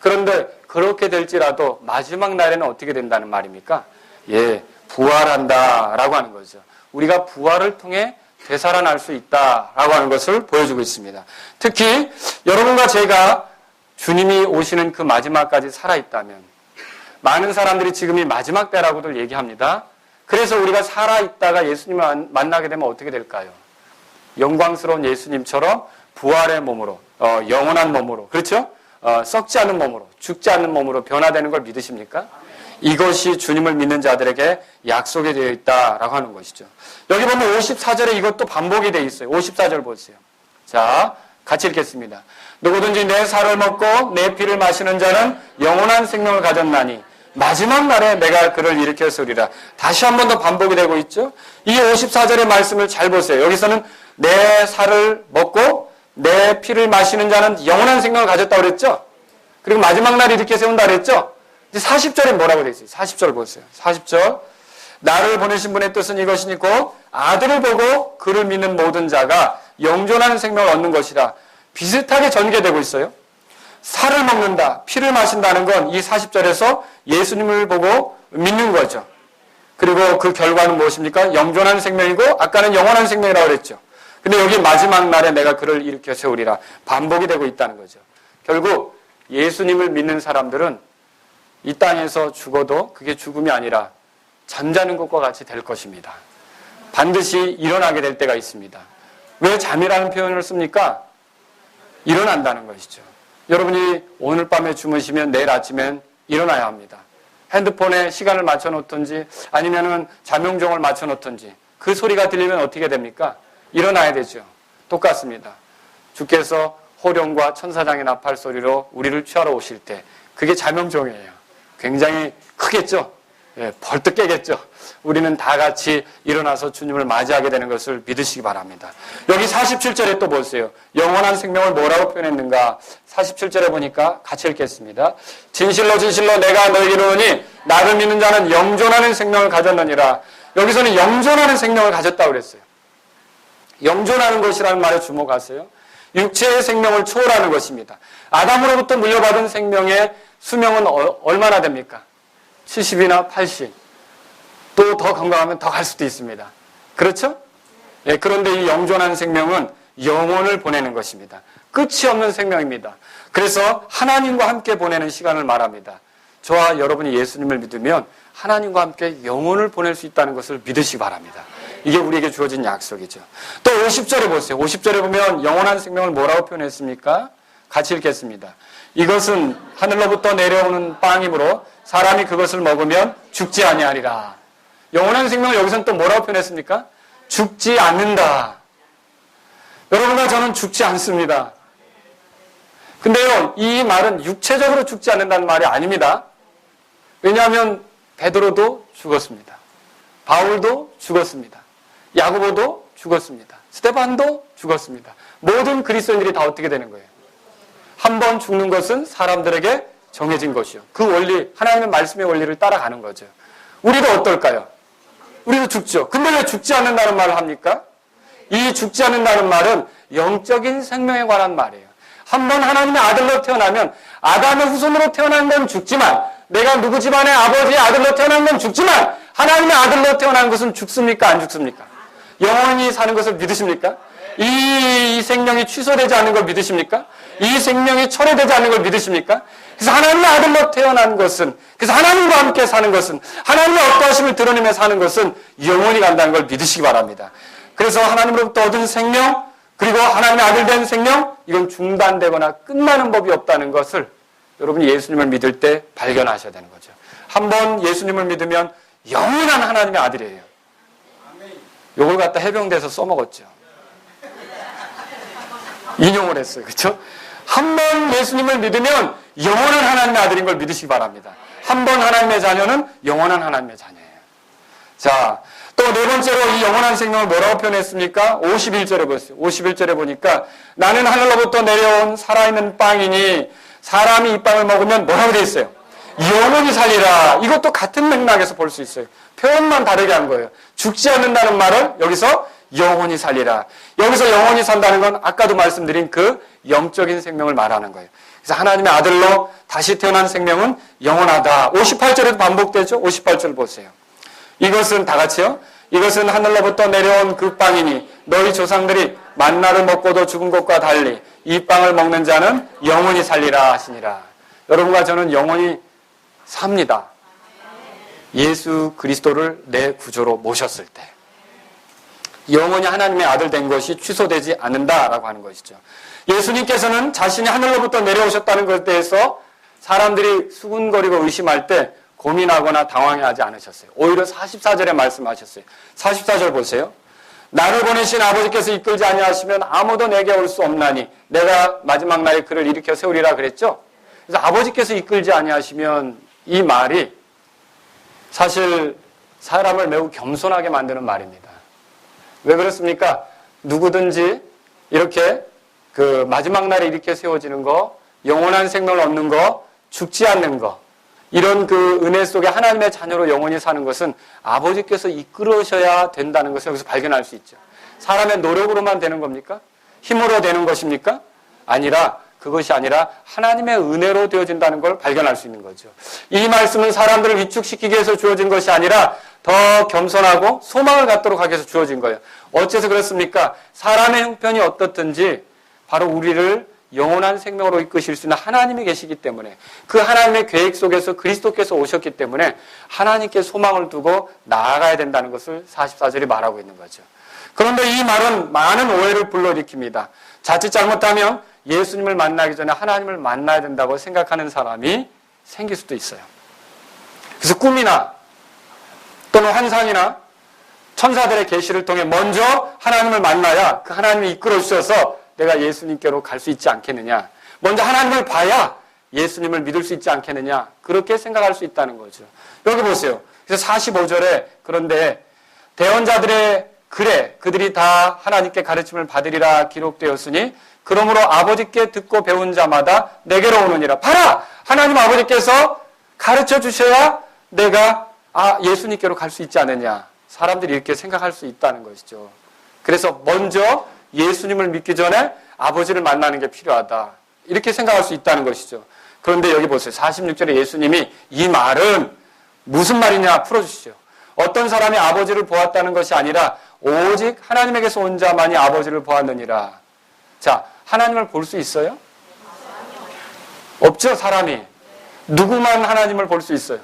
그런데 그렇게 될지라도 마지막 날에는 어떻게 된다는 말입니까? 예, 부활한다라고 하는 거죠. 우리가 부활을 통해 되살아날 수 있다라고 하는 것을 보여주고 있습니다. 특히 여러분과 제가 주님이 오시는 그 마지막까지 살아있다면 많은 사람들이 지금이 마지막 때라고들 얘기합니다. 그래서 우리가 살아있다가 예수님을 만나게 되면 어떻게 될까요? 영광스러운 예수님처럼 부활의 몸으로, 영원한 몸으로, 그렇죠? 썩지 않은 몸으로, 죽지 않는 몸으로 변화되는 걸 믿으십니까? 이것이 주님을 믿는 자들에게 약속이 되어 있다라고 하는 것이죠. 여기 보면 54절에 이것도 반복이 되어 있어요. 54절 보세요. 자, 같이 읽겠습니다. 누구든지 내 살을 먹고 내 피를 마시는 자는 영원한 생명을 가졌나니 마지막 날에 내가 그를 일으켜 세우리라. 다시 한 번 더 반복이 되고 있죠. 이 54절의 말씀을 잘 보세요. 여기서는 내 살을 먹고 내 피를 마시는 자는 영원한 생명을 가졌다고 그랬죠. 그리고 마지막 날에 일으켜 세운다 그랬죠. 이제 40절에 뭐라고 되어 있어요? 40절 보세요. 40절. 나를 보내신 분의 뜻은 이것이니고 아들을 보고 그를 믿는 모든 자가 영존하는 생명을 얻는 것이라. 비슷하게 전개되고 있어요. 살을 먹는다, 피를 마신다는 건 이 40절에서 예수님을 보고 믿는 거죠. 그리고 그 결과는 무엇입니까? 영존하는 생명이고 아까는 영원한 생명이라고 그랬죠. 근데 여기 마지막 날에 내가 그를 일으켜 세우리라. 반복이 되고 있다는 거죠. 결국 예수님을 믿는 사람들은 이 땅에서 죽어도 그게 죽음이 아니라 잠자는 것과 같이 될 것입니다. 반드시 일어나게 될 때가 있습니다. 왜 잠이라는 표현을 씁니까? 일어난다는 것이죠. 여러분이 오늘 밤에 주무시면 내일 아침엔 일어나야 합니다. 핸드폰에 시간을 맞춰놓든지 아니면은 잠용종을 맞춰놓든지 그 소리가 들리면 어떻게 됩니까? 일어나야 되죠. 똑같습니다. 주께서 호령과 천사장의 나팔 소리로 우리를 취하러 오실 때 그게 잠용종이에요. 굉장히 크겠죠? 예, 벌떡 깨겠죠? 우리는 다 같이 일어나서 주님을 맞이하게 되는 것을 믿으시기 바랍니다. 여기 47절에 또 보세요. 영원한 생명을 뭐라고 표현했는가? 47절에 보니까 같이 읽겠습니다. 진실로 진실로 내가 너희에게 이르노니 나를 믿는 자는 영존하는 생명을 가졌느니라. 여기서는 영존하는 생명을 가졌다고 그랬어요. 영존하는 것이라는 말에 주목하세요. 육체의 생명을 초월하는 것입니다. 아담으로부터 물려받은 생명의 수명은 얼마나 됩니까? 70이나 80. 또 더 건강하면 더 갈 수도 있습니다. 그렇죠? 예, 그런데 이 영존한 생명은 영혼을 보내는 것입니다. 끝이 없는 생명입니다. 그래서 하나님과 함께 보내는 시간을 말합니다. 저와 여러분이 예수님을 믿으면 하나님과 함께 영혼을 보낼 수 있다는 것을 믿으시기 바랍니다. 이게 우리에게 주어진 약속이죠. 또 50절에 보세요. 50절에 보면 영원한 생명을 뭐라고 표현했습니까? 같이 읽겠습니다. 이것은 하늘로부터 내려오는 빵이므로 사람이 그것을 먹으면 죽지 아니하리라. 영원한 생명을 여기서는 또 뭐라고 표현했습니까? 죽지 않는다. 여러분과 저는 죽지 않습니다. 근데요, 이 말은 육체적으로 죽지 않는다는 말이 아닙니다. 왜냐하면 베드로도 죽었습니다. 바울도 죽었습니다. 야고보도 죽었습니다. 스데반도 죽었습니다. 모든 그리스도인들이 다 어떻게 되는 거예요? 한 번 죽는 것은 사람들에게 정해진 것이요. 그 원리, 하나님의 말씀의 원리를 따라가는 거죠. 우리도 어떨까요? 우리도 죽죠. 근데 왜 죽지 않는다는 말을 합니까? 이 죽지 않는다는 말은 영적인 생명에 관한 말이에요. 한 번 하나님의 아들로 태어나면 아담의 후손으로 태어난 건 죽지만 내가 누구 집안의 아버지의 아들로 태어난 건 죽지만 하나님의 아들로 태어난 것은 죽습니까? 안 죽습니까? 영원히 사는 것을 믿으십니까? 이 생명이 취소되지 않는 걸 믿으십니까? 이 생명이 철회되지 않는 걸 믿으십니까? 그래서 하나님의 아들로 태어난 것은, 그래서 하나님과 함께 사는 것은, 하나님의 어떠하심을 드러내며 사는 것은 영원히 간다는 걸 믿으시기 바랍니다. 그래서 하나님으로부터 얻은 생명, 그리고 하나님의 아들 된 생명, 이건 중단되거나 끝나는 법이 없다는 것을 여러분이 예수님을 믿을 때 발견하셔야 되는 거죠. 한번 예수님을 믿으면 영원한 하나님의 아들이에요. 요걸 갖다 해병대에서 써먹었죠. 인용을 했어요. 그렇죠? 한 번 예수님을 믿으면 영원한 하나님의 아들인 걸 믿으시기 바랍니다. 한 번 하나님의 자녀는 영원한 하나님의 자녀예요. 자, 또 네 번째로 이 영원한 생명을 뭐라고 표현했습니까? 51절에 보세요. 51절에 보니까 나는 하늘로부터 내려온 살아있는 빵이니 사람이 이 빵을 먹으면 뭐라고 되어 있어요? 영원히 살리라. 이것도 같은 맥락에서 볼 수 있어요. 표현만 다르게 한 거예요. 죽지 않는다는 말을 여기서 영원히 살리라. 여기서 영원히 산다는 건 아까도 말씀드린 그 영적인 생명을 말하는 거예요. 그래서 하나님의 아들로 다시 태어난 생명은 영원하다. 58절에도 반복되죠? 58절 보세요. 이것은 다 같이요. 이것은 하늘로부터 내려온 그 빵이니 너희 조상들이 만나를 먹고도 죽은 것과 달리 이 빵을 먹는 자는 영원히 살리라 하시니라. 여러분과 저는 영원히 삽니다. 예수 그리스도를 내 구조로 모셨을 때. 영원히 하나님의 아들 된 것이 취소되지 않는다라고 하는 것이죠. 예수님께서는 자신이 하늘로부터 내려오셨다는 것에 대해서 사람들이 수군거리고 의심할 때 고민하거나 당황하지 않으셨어요. 오히려 44절에 말씀하셨어요. 44절 보세요. 나를 보내신 아버지께서 이끌지 아니하시면 아무도 내게 올 수 없나니 내가 마지막 날에 그를 일으켜 세우리라 그랬죠. 그래서 아버지께서 이끌지 아니하시면 이 말이 사실 사람을 매우 겸손하게 만드는 말입니다. 왜 그렇습니까? 누구든지 이렇게 그 마지막 날에 이렇게 세워지는 거, 영원한 생명을 얻는 거, 죽지 않는 거, 이런 그 은혜 속에 하나님의 자녀로 영원히 사는 것은 아버지께서 이끌으셔야 된다는 것을 여기서 발견할 수 있죠. 사람의 노력으로만 되는 겁니까? 힘으로 되는 것입니까? 그것이 아니라 하나님의 은혜로 되어진다는 걸 발견할 수 있는 거죠. 이 말씀은 사람들을 위축시키기 위해서 주어진 것이 아니라 더 겸손하고 소망을 갖도록 하기 위해서 주어진 거예요. 어째서 그렇습니까? 사람의 형편이 어떻든지 바로 우리를 영원한 생명으로 이끄실 수 있는 하나님이 계시기 때문에 그 하나님의 계획 속에서 그리스도께서 오셨기 때문에 하나님께 소망을 두고 나아가야 된다는 것을 44절이 말하고 있는 거죠. 그런데 이 말은 많은 오해를 불러일으킵니다. 자칫 잘못하면 예수님을 만나기 전에 하나님을 만나야 된다고 생각하는 사람이 생길 수도 있어요. 그래서 꿈이나 또는 환상이나 천사들의 계시를 통해 먼저 하나님을 만나야 그 하나님이 이끌어 주셔서 내가 예수님께로 갈 수 있지 않겠느냐. 먼저 하나님을 봐야 예수님을 믿을 수 있지 않겠느냐. 그렇게 생각할 수 있다는 거죠. 여기 보세요. 그래서 45절에 그런데 대언자들의 글에 그들이 다 하나님께 가르침을 받으리라 기록되었으니 그러므로 아버지께 듣고 배운 자마다 내게로 오느니라. 봐라! 하나님 아버지께서 가르쳐 주셔야 내가 예수님께로 갈 수 있지 않느냐. 사람들이 이렇게 생각할 수 있다는 것이죠. 그래서 먼저 예수님을 믿기 전에 아버지를 만나는 게 필요하다. 이렇게 생각할 수 있다는 것이죠. 그런데 여기 보세요. 46절에 예수님이 이 말은 무슨 말이냐 풀어주시죠. 어떤 사람이 아버지를 보았다는 것이 아니라 오직 하나님에게서 온 자만이 아버지를 보았느니라. 자, 하나님을 볼 수 있어요? 없죠, 사람이. 누구만 하나님을 볼 수 있어요?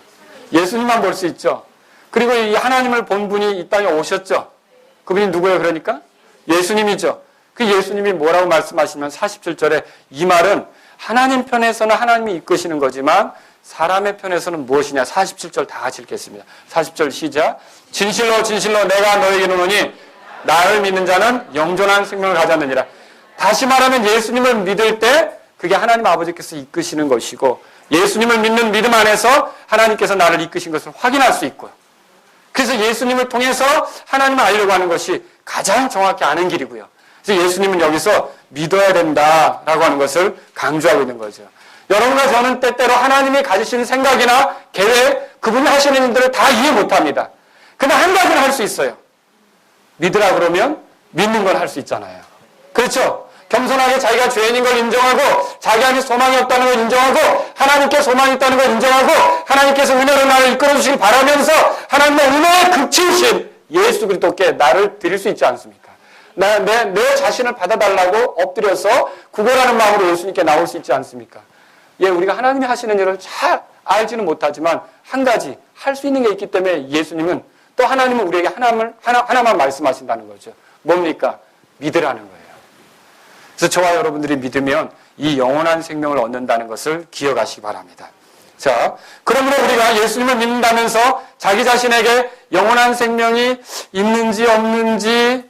예수님만 볼 수 있죠. 그리고 이 하나님을 본 분이 이 땅에 오셨죠. 그분이 누구예요, 그러니까? 예수님이죠. 그 예수님이 뭐라고 말씀하시면 47절에 이 말은 하나님 편에서는 하나님이 이끄시는 거지만 사람의 편에서는 무엇이냐. 47절 다 같이 읽겠습니다. 40절 시작. 진실로 진실로 내가 너에게 이르노니 나를 믿는 자는 영존한 생명을 가졌느니라. 다시 말하면 예수님을 믿을 때 그게 하나님 아버지께서 이끄시는 것이고 예수님을 믿는 믿음 안에서 하나님께서 나를 이끄신 것을 확인할 수 있고요. 그래서 예수님을 통해서 하나님을 알려고 하는 것이 가장 정확히 아는 길이고요. 그래서 예수님은 여기서 믿어야 된다라고 하는 것을 강조하고 있는 거죠. 여러분과 저는 때때로 하나님이 가지시는 생각이나 계획, 그분이 하시는 일들을 다 이해 못합니다. 근데 한 가지는 할 수 있어요. 믿으라 그러면 믿는 걸 할 수 있잖아요. 그렇죠? 겸손하게 자기가 죄인인 걸 인정하고 자기 안에 소망이 없다는 걸 인정하고 하나님께 소망이 있다는 걸 인정하고 하나님께서 은혜로 나를 이끌어 주시길 바라면서 하나님의 은혜의 극치우신 예수 그리스도께 나를 드릴 수 있지 않습니까? 내 자신을 받아달라고 엎드려서 구걸하는 마음으로 예수님께 나올 수 있지 않습니까? 예, 우리가 하나님이 하시는 일을 잘 알지는 못하지만 한 가지 할 수 있는 게 있기 때문에 예수님은 또 하나님은 우리에게 하나만 말씀하신다는 거죠. 뭡니까? 믿으라는 거예요. 그래서 저와 여러분들이 믿으면 이 영원한 생명을 얻는다는 것을 기억하시기 바랍니다. 자, 그러므로 우리가 예수님을 믿는다면서 자기 자신에게 영원한 생명이 있는지 없는지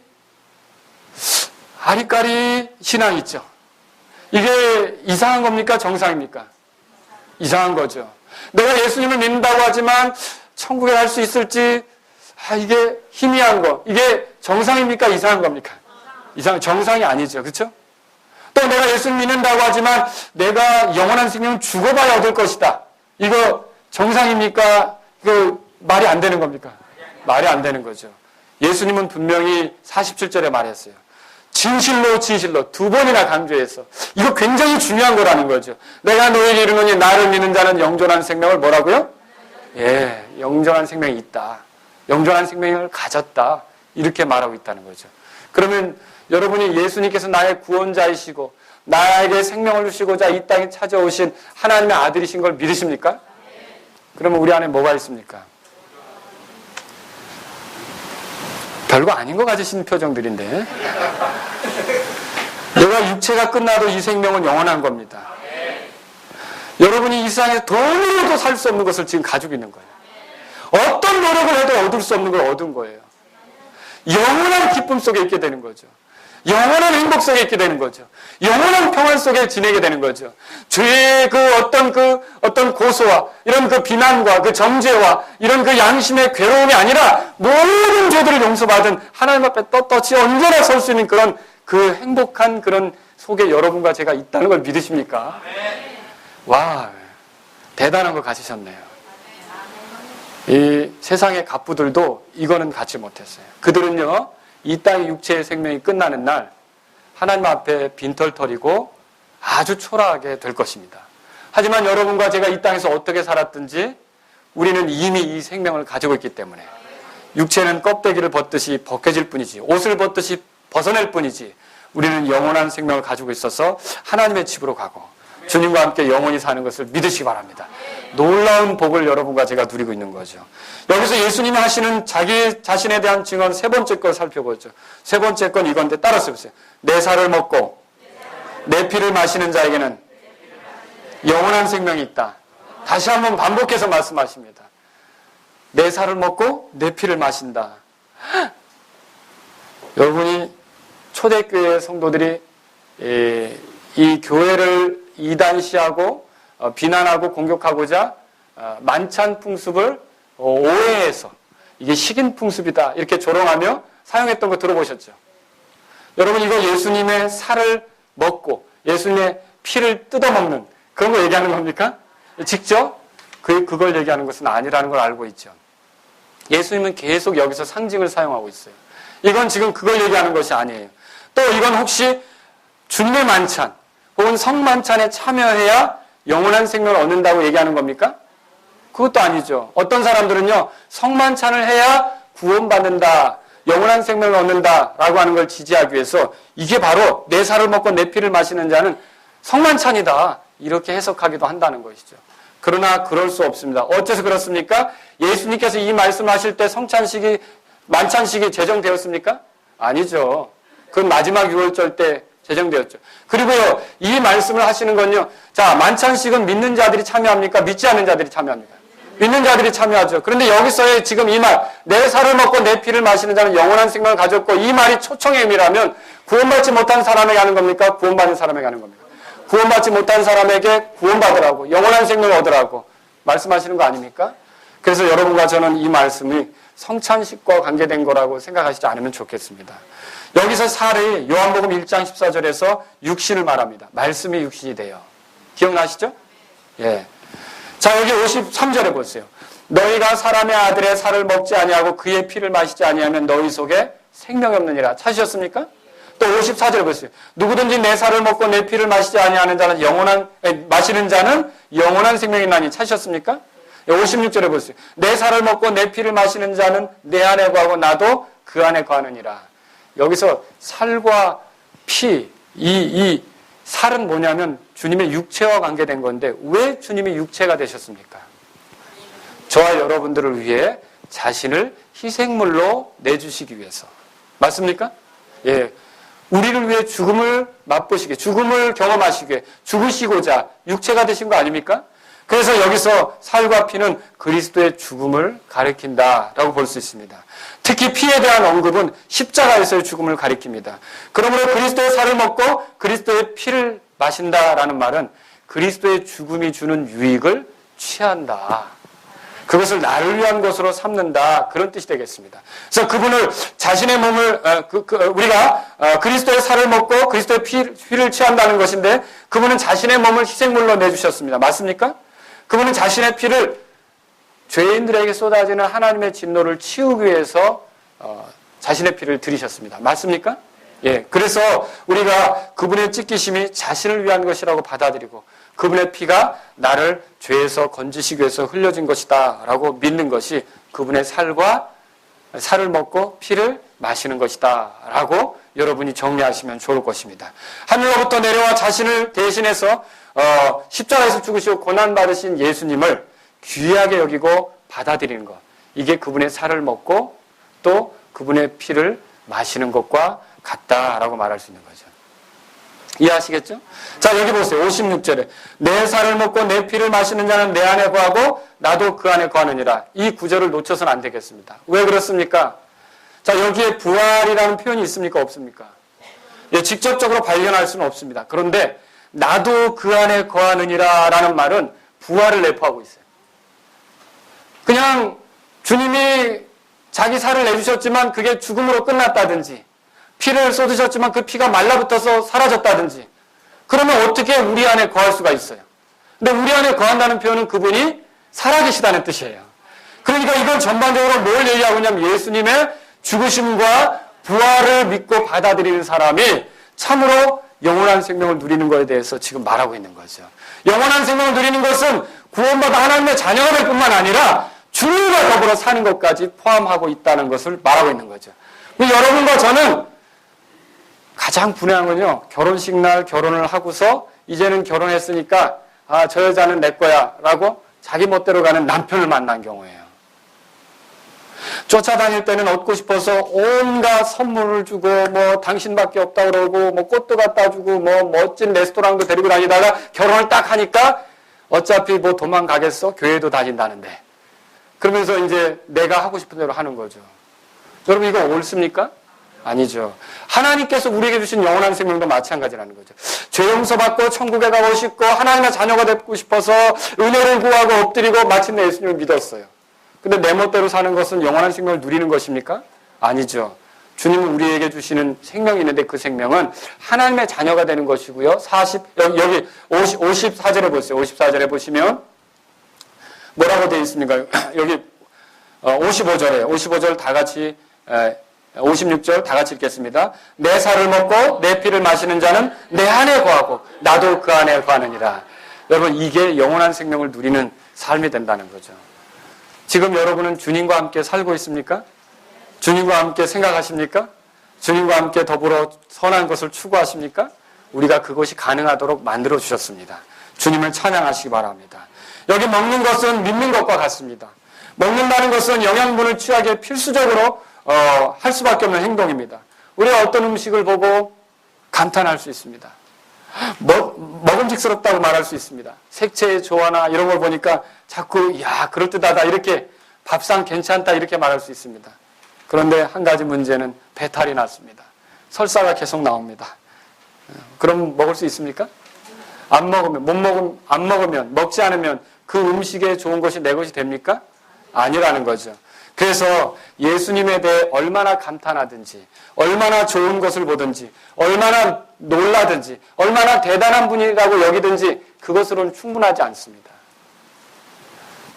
아리까리 신앙이 있죠. 이게 이상한 겁니까? 정상입니까? 이상한 거죠. 내가 예수님을 믿는다고 하지만 천국에 갈 수 있을지, 이게 희미한 거. 이게 정상입니까? 이상한 겁니까? 정상이 아니죠. 그렇죠? 또 내가 예수님 믿는다고 하지만 내가 영원한 생명은 죽어봐야 얻을 것이다. 이거 정상입니까? 이거 말이 안 되는 겁니까? 말이 안 되는 거죠. 예수님은 분명히 47절에 말했어요. 진실로 진실로 2번이나 강조해서 이거 굉장히 중요한 거라는 거죠. 내가 너에게 이르노니 나를 믿는 자는 영존한 생명을 뭐라고요? 예, 영존한 생명이 있다. 영존한 생명을 가졌다. 이렇게 말하고 있다는 거죠. 그러면 여러분이 예수님께서 나의 구원자이시고 나에게 생명을 주시고자 이 땅에 찾아오신 하나님의 아들이신 걸 믿으십니까? 그러면 우리 안에 뭐가 있습니까? 별거 아닌 거 가지신 표정들인데. 내가 육체가 끝나도 이 생명은 영원한 겁니다. 여러분이 이 세상에 돈으로도 살 수 없는 것을 지금 가지고 있는 거예요. 어떤 노력을 해도 얻을 수 없는 걸 얻은 거예요. 영원한 기쁨 속에 있게 되는 거죠. 영원한 행복 속에 있게 되는 거죠. 영원한 평안 속에 지내게 되는 거죠. 죄의 어떤 고소와 이런 그 비난과 그 정죄와 이런 그 양심의 괴로움이 아니라 모든 죄들을 용서받은 하나님 앞에 떳떳이 언제나 설 수 있는 그런 그 행복한 그런 속에 여러분과 제가 있다는 걸 믿으십니까? 와, 대단한 걸 가지셨네요. 이 세상의 갑부들도 이거는 갖지 못했어요. 그들은요, 이 땅의 육체의 생명이 끝나는 날 하나님 앞에 빈털터리고 아주 초라하게 될 것입니다. 하지만 여러분과 제가 이 땅에서 어떻게 살았든지 우리는 이미 이 생명을 가지고 있기 때문에 육체는 껍데기를 벗듯이 벗겨질 뿐이지, 옷을 벗듯이 벗어낼 뿐이지, 우리는 영원한 생명을 가지고 있어서 하나님의 집으로 가고 주님과 함께 영원히 사는 것을 믿으시기 바랍니다. 놀라운 복을 여러분과 제가 누리고 있는 거죠. 여기서 예수님이 하시는 자기 자신에 대한 증언 세 번째 걸 살펴보죠. 세 번째 건 이건데 따라서 보세요. 내 살을 먹고 내 피를 마시는 자에게는 영원한 생명이 있다. 다시 한번 반복해서 말씀하십니다. 내 살을 먹고 내 피를 마신다. 여러분이 초대교회 성도들이 이 교회를 이단시하고 비난하고 공격하고자 만찬 풍습을 오해해서 이게 식인 풍습이다 이렇게 조롱하며 사용했던 거 들어보셨죠? 여러분 이거 예수님의 살을 먹고 예수님의 피를 뜯어먹는 그런 거 얘기하는 겁니까? 직접 그걸 얘기하는 것은 아니라는 걸 알고 있죠. 예수님은 계속 여기서 상징을 사용하고 있어요. 이건 지금 그걸 얘기하는 것이 아니에요. 또 이건 혹시 주님의 만찬 혹은 성만찬에 참여해야 영원한 생명을 얻는다고 얘기하는 겁니까? 그것도 아니죠. 어떤 사람들은요, 성만찬을 해야 구원받는다, 영원한 생명을 얻는다라고 하는 걸 지지하기 위해서 이게 바로 내 살을 먹고 내 피를 마시는 자는 성만찬이다 이렇게 해석하기도 한다는 것이죠. 그러나 그럴 수 없습니다. 어째서 그렇습니까? 예수님께서 이 말씀하실 때 성찬식이 만찬식이 제정되었습니까? 아니죠. 그건 마지막 유월절 때 제정되었죠. 그리고요, 이 말씀을 하시는 건요, 자, 만찬식은 믿는 자들이 참여합니까? 믿지 않는 자들이 참여합니까? 믿는 자들이 참여하죠. 그런데 여기서의 지금 이 말, 내 살을 먹고 내 피를 마시는 자는 영원한 생명을 가졌고, 이 말이 초청의 의미라면 구원받지 못한 사람에게 하는 겁니까? 구원받은 사람에게 하는 겁니까? 구원받지 못한 사람에게 구원받으라고, 영원한 생명을 얻으라고 말씀하시는 거 아닙니까? 그래서 여러분과 저는 이 말씀이 성찬식과 관계된 거라고 생각하시지 않으면 좋겠습니다. 여기서 살이 요한복음 1장 14절에서 육신을 말합니다. 말씀이 육신이 돼요. 기억나시죠? 예. 자, 여기 53절에 보세요. 너희가 사람의 아들의 살을 먹지 아니하고 그의 피를 마시지 아니하면 너희 속에 생명이 없느니라. 찾으셨습니까? 또 54절에 보세요. 누구든지 내 살을 먹고 내 피를 마시지 아니하는 자는 마시는 자는 영원한 생명이 나니. 찾으셨습니까? 56절에 보세요. 내 살을 먹고 내 피를 마시는 자는 내 안에 거하고 나도 그 안에 거하느니라. 여기서 살과 피, 이 살은 뭐냐면 주님의 육체와 관계된 건데 왜 주님이 육체가 되셨습니까? 저와 여러분들을 위해 자신을 희생물로 내주시기 위해서. 맞습니까? 예. 우리를 위해 죽음을 맛보시게, 죽음을 경험하시게, 죽으시고자 육체가 되신 거 아닙니까? 그래서 여기서 살과 피는 그리스도의 죽음을 가리킨다라고 볼 수 있습니다. 특히 피에 대한 언급은 십자가에서의 죽음을 가리킵니다. 그러므로 그리스도의 살을 먹고 그리스도의 피를 마신다라는 말은 그리스도의 죽음이 주는 유익을 취한다. 그것을 나를 위한 것으로 삼는다. 그런 뜻이 되겠습니다. 그래서 그분을 자신의 몸을 우리가 그리스도의 살을 먹고 그리스도의 피를 취한다는 것인데 그분은 자신의 몸을 희생물로 내주셨습니다. 맞습니까? 그분은 자신의 피를 죄인들에게 쏟아지는 하나님의 진노를 치우기 위해서 자신의 피를 들이셨습니다. 맞습니까? 예. 그래서 우리가 그분의 찢기심이 자신을 위한 것이라고 받아들이고 그분의 피가 나를 죄에서 건지시기 위해서 흘려진 것이다 라고 믿는 것이 그분의 살을 먹고 피를 마시는 것이다 라고 여러분이 정리하시면 좋을 것입니다. 하늘로부터 내려와 자신을 대신해서 십자가에서 죽으시고 고난받으신 예수님을 귀하게 여기고 받아들이는 것, 이게 그분의 살을 먹고 또 그분의 피를 마시는 것과 같다라고 말할 수 있는 거죠. 이해하시겠죠? 자, 여기 보세요. 56절에 내 살을 먹고 내 피를 마시는 자는 내 안에 거하고 나도 그 안에 거하느니라. 이 구절을 놓쳐서는 안 되겠습니다. 왜 그렇습니까? 자, 여기에 부활이라는 표현이 있습니까? 없습니까? 예, 직접적으로 발견할 수는 없습니다. 그런데 나도 그 안에 거하느니라 라는 말은 부활을 내포하고 있어요. 그냥 주님이 자기 살을 내주셨지만 그게 죽음으로 끝났다든지 피를 쏟으셨지만 그 피가 말라붙어서 사라졌다든지 그러면 어떻게 우리 안에 거할 수가 있어요? 근데 우리 안에 거한다는 표현은 그분이 살아계시다는 뜻이에요. 그러니까 이건 전반적으로 뭘 얘기하고 있냐면 예수님의 죽으심과 부활을 믿고 받아들이는 사람이 참으로 영원한 생명을 누리는 것에 대해서 지금 말하고 있는 거죠. 영원한 생명을 누리는 것은 구원받아 하나님의 자녀가 될 뿐만 아니라 주님과 더불어 사는 것까지 포함하고 있다는 것을 말하고 있는 거죠. 여러분과 저는 가장 분해한 건요, 결혼식 날 결혼을 하고서 이제는 결혼했으니까 저 여자는 내 거야 라고 자기 멋대로 가는 남편을 만난 경우예요. 쫓아다닐 때는 얻고 싶어서 온갖 선물을 주고 뭐 당신밖에 없다 그러고 뭐 꽃도 갖다 주고 뭐 멋진 레스토랑도 데리고 다니다가 결혼을 딱 하니까 어차피 뭐 도망가겠어? 교회도 다닌다는데. 그러면서 이제 내가 하고 싶은 대로 하는 거죠. 여러분 이거 옳습니까? 아니죠. 하나님께서 우리에게 주신 영원한 생명도 마찬가지라는 거죠. 죄 용서받고 천국에 가고 싶고 하나님의 자녀가 되고 싶어서 은혜를 구하고 엎드리고 마침내 예수님을 믿었어요. 근데 내 멋대로 사는 것은 영원한 생명을 누리는 것입니까? 아니죠. 주님은 우리에게 주시는 생명이 있는데 그 생명은 하나님의 자녀가 되는 것이고요. 여기 54절에 보세요. 54절에 보시면 뭐라고 되어 있습니까? 여기 55절 다 같이 56절 다 같이 읽겠습니다. 내 살을 먹고 내 피를 마시는 자는 내 안에 거하고 나도 그 안에 거하느니라. 여러분 이게 영원한 생명을 누리는 삶이 된다는 거죠. 지금 여러분은 주님과 함께 살고 있습니까? 주님과 함께 생각하십니까? 주님과 함께 더불어 선한 것을 추구하십니까? 우리가 그것이 가능하도록 만들어 주셨습니다. 주님을 찬양하시기 바랍니다. 여기 먹는 것은 믿는 것과 같습니다. 먹는다는 것은 영양분을 취하기에 필수적으로 할 수밖에 없는 행동입니다. 우리가 어떤 음식을 보고 감탄할 수 있습니다. 먹음직스럽다고 말할 수 있습니다. 색채의 조화나 이런 걸 보니까 자꾸 야 그럴듯하다 이렇게 밥상 괜찮다 이렇게 말할 수 있습니다. 그런데 한 가지 문제는 배탈이 났습니다. 설사가 계속 나옵니다. 그럼 먹을 수 있습니까? 안 먹으면 먹지 않으면 그 음식에 좋은 것이 내 것이 됩니까? 아니라는 거죠. 그래서 예수님에 대해 얼마나 감탄하든지 얼마나 좋은 것을 보든지 얼마나 놀라든지 얼마나 대단한 분이라고 여기든지 그것으로는 충분하지 않습니다.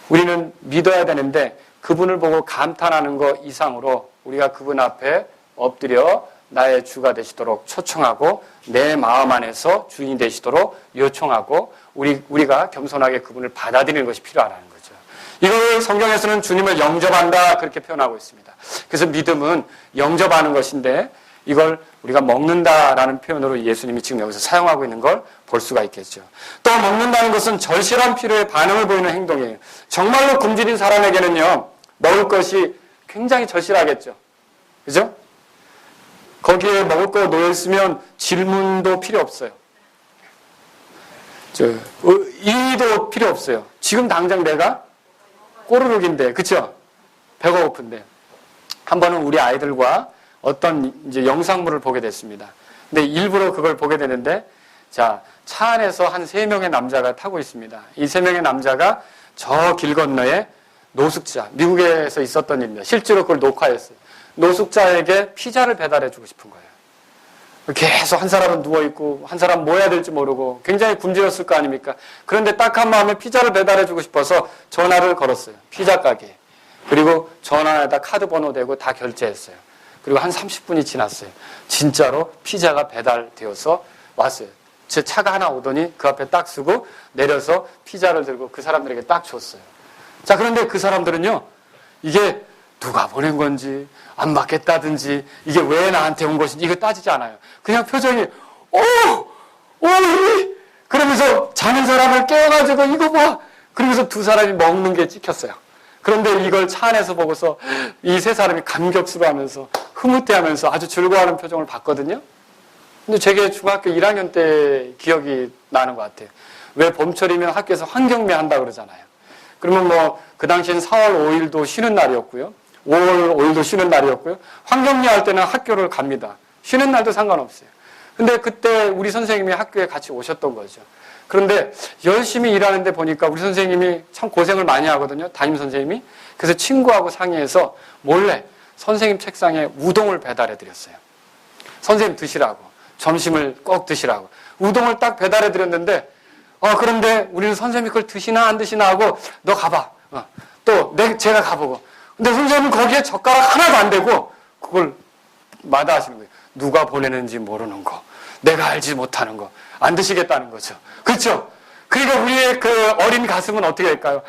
우리는 믿어야 되는데 그분을 보고 감탄하는 것 이상으로 우리가 그분 앞에 엎드려 나의 주가 되시도록 초청하고 내 마음 안에서 주인이 되시도록 요청하고 우리가 겸손하게 그분을 받아들이는 것이 필요하다는 거죠. 이걸 성경에서는 주님을 영접한다 그렇게 표현하고 있습니다. 그래서 믿음은 영접하는 것인데 이걸 우리가 먹는다라는 표현으로 예수님이 지금 여기서 사용하고 있는 걸 볼 수가 있겠죠. 또 먹는다는 것은 절실한 필요에 반응을 보이는 행동이에요. 정말로 굶주린 사람에게는요 먹을 것이 굉장히 절실하겠죠. 그죠? 거기에 먹을 거 놓여있으면 질문도 필요 없어요. 이의도 필요 없어요. 지금 당장 내가 꼬르륵인데, 그쵸? 배가 고픈데. 한 번은 우리 아이들과 어떤 이제 영상물을 보게 됐습니다. 근데 일부러 그걸 보게 되는데, 자, 차 안에서 한 3명의 남자가 타고 있습니다. 이 3명의 남자가 저 길 건너에 노숙자, 미국에서 있었던 일입니다. 실제로 그걸 녹화했어요. 노숙자에게 피자를 배달해주고 싶은 거예요. 계속 한 사람은 누워있고 한 사람은 뭐 해야 될지 모르고 굉장히 굶주렸을 거 아닙니까? 그런데 딱한 마음에 피자를 배달해주고 싶어서 전화를 걸었어요. 피자 가게에. 그리고 전화에다 카드 번호 대고 다 결제했어요. 그리고 한 30분이 지났어요. 진짜로 피자가 배달되어서 왔어요. 제 차가 하나 오더니 그 앞에 딱 쓰고 내려서 피자를 들고 그 사람들에게 딱 줬어요. 자, 그런데 그 사람들은요, 이게 누가 보낸 건지 안 맞겠다든지 이게 왜 나한테 온 것인지 이거 따지지 않아요. 그냥 표정이 그러면서 자는 사람을 깨워가지고 이거 봐. 그러면서 두 사람이 먹는 게 찍혔어요. 그런데 이걸 차 안에서 보고서 이 세 사람이 감격스러워하면서 흐뭇해하면서 아주 즐거워하는 표정을 봤거든요. 근데 제게 중학교 1학년 때 기억이 나는 것 같아요. 왜 봄철이면 학교에서 환경미 한다 그러잖아요. 그러면 뭐 그 당시엔 4월 5일도 쉬는 날이었고요. 5월 5일도 쉬는 날이었고요. 환경미 할 때는 학교를 갑니다. 쉬는 날도 상관없어요. 근데 그때 우리 선생님이 학교에 같이 오셨던 거죠. 그런데 열심히 일하는데 보니까 우리 선생님이 참 고생을 많이 하거든요. 담임 선생님이. 그래서 친구하고 상의해서 몰래 선생님 책상에 우동을 배달해 드렸어요. 선생님 드시라고. 점심을 꼭 드시라고. 우동을 딱 배달해 드렸는데 그런데 우리는 선생님이 그걸 드시나 안 드시나 하고 너 가봐. 또 제가 가보고. 근데 선생님은 거기에 젓가락 하나도 안 대고 그걸 마다하시는 거예요. 누가 보내는지 모르는 거. 내가 알지 못하는 거. 안 드시겠다는 거죠. 그렇죠? 그러니까 우리의 그 어린 가슴은 어떻게 될까요?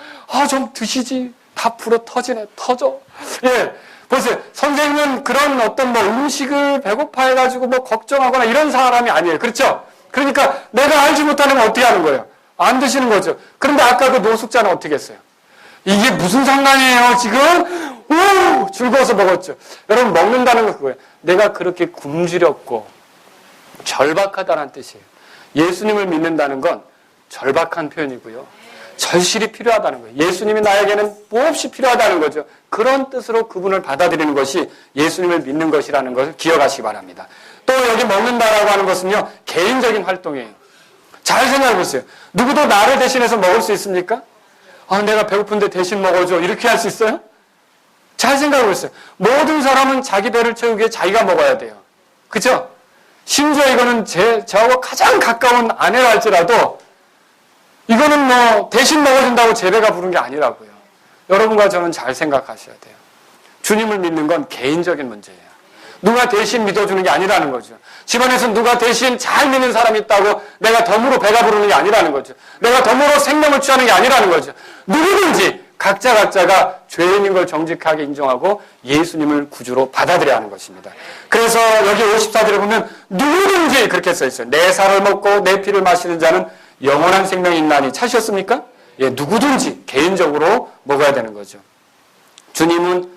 좀 드시지. 다 불어 터지네. 터져. 예. 보세요. 선생님은 그런 어떤 뭐 음식을 배고파해가지고 뭐 걱정하거나 이런 사람이 아니에요. 그렇죠? 그러니까 내가 알지 못하는 건 어떻게 하는 거예요? 안 드시는 거죠. 그런데 아까 그 노숙자는 어떻게 했어요? 이게 무슨 상관이에요, 지금? 즐거워서 먹었죠. 여러분, 먹는다는 건 그거예요. 내가 그렇게 굶주렸고 절박하다는 뜻이에요. 예수님을 믿는다는 건 절박한 표현이고요. 절실히 필요하다는 거예요. 예수님이 나에게는 몹시 필요하다는 거죠. 그런 뜻으로 그분을 받아들이는 것이 예수님을 믿는 것이라는 것을 기억하시기 바랍니다. 또 여기 먹는다라고 하는 것은요, 개인적인 활동이에요. 잘 생각해 보세요. 누구도 나를 대신해서 먹을 수 있습니까? 내가 배고픈데 대신 먹어줘. 이렇게 할 수 있어요? 잘 생각해 보세요. 모든 사람은 자기 배를 채우기 위해 자기가 먹어야 돼요. 그죠? 심지어 이거는 저하고 가장 가까운 아내라 할지라도 이거는 뭐 대신 먹어준다고 제 배가 부른 게 아니라고요. 여러분과 저는 잘 생각하셔야 돼요. 주님을 믿는 건 개인적인 문제예요. 누가 대신 믿어주는 게 아니라는 거죠. 집안에서 누가 대신 잘 믿는 사람이 있다고 내가 덤으로 배가 부르는 게 아니라는 거죠. 내가 덤으로 생명을 취하는 게 아니라는 거죠. 누구든지 각자가 죄인인 걸 정직하게 인정하고 예수님을 구주로 받아들여야 하는 것입니다. 그래서 여기 54절에 보면 누구든지 그렇게 써 있어요. 내 살을 먹고 내 피를 마시는 자는 영원한 생명이 있나니. 찾으셨습니까? 예, 누구든지 개인적으로 먹어야 되는 거죠. 주님은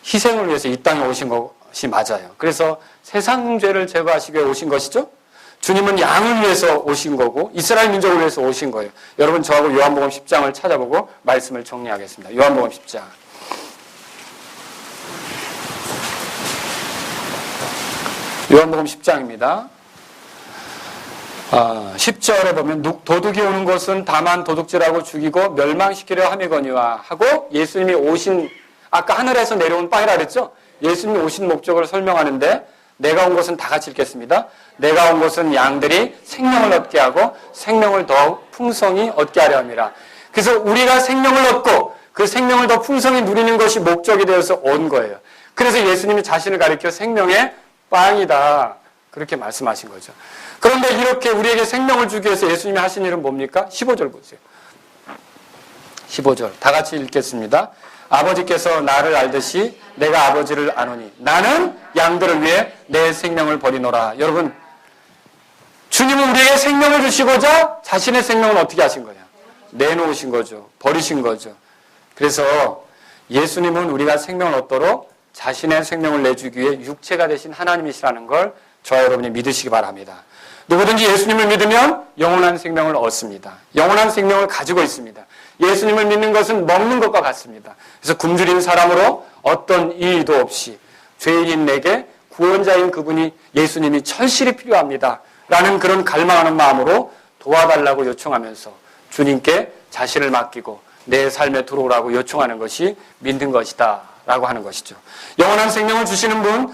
희생을 위해서 이 땅에 오신 것이 맞아요. 그래서 세상 죄를 제거하시기 위해 오신 것이죠. 주님은 양을 위해서 오신 거고 이스라엘 민족을 위해서 오신 거예요. 여러분 저하고 요한복음 10장을 찾아보고 말씀을 정리하겠습니다. 요한복음 10장. 요한복음 10장입니다. 10절에 보면 도둑이 오는 것은 다만 도둑질하고 죽이고 멸망시키려 함이거니와 하고 예수님이 오신, 아까 하늘에서 내려온 빵이라 그랬죠? 예수님이 오신 목적을 설명하는데 내가 온 것은 다 같이 읽겠습니다. 내가 온 것은 양들이 생명을 얻게 하고 생명을 더욱 풍성히 얻게 하려 함이라. 그래서 우리가 생명을 얻고 그 생명을 더 풍성히 누리는 것이 목적이 되어서 온 거예요. 그래서 예수님이 자신을 가리켜 생명의 빵이다. 그렇게 말씀하신 거죠. 그런데 이렇게 우리에게 생명을 주기 위해서 예수님이 하신 일은 뭡니까? 15절 보세요. 15절 다 같이 읽겠습니다. 아버지께서 나를 알듯이 내가 아버지를 아노니 나는 양들을 위해 내 생명을 버리노라. 여러분, 주님은 우리에게 생명을 주시고자 자신의 생명을 어떻게 하신 거예요? 내놓으신 거죠. 버리신 거죠. 그래서 예수님은 우리가 생명을 얻도록 자신의 생명을 내주기 위해 육체가 되신 하나님이시라는 걸 저와 여러분이 믿으시기 바랍니다. 누구든지 예수님을 믿으면 영원한 생명을 얻습니다. 영원한 생명을 가지고 있습니다. 예수님을 믿는 것은 먹는 것과 같습니다. 그래서 굶주린 사람으로 어떤 이의도 없이 죄인인 내게 구원자인 그분이 예수님이 철실히 필요합니다 라는 그런 갈망하는 마음으로 도와달라고 요청하면서 주님께 자신을 맡기고 내 삶에 들어오라고 요청하는 것이 믿는 것이다 라고 하는 것이죠. 영원한 생명을 주시는 분,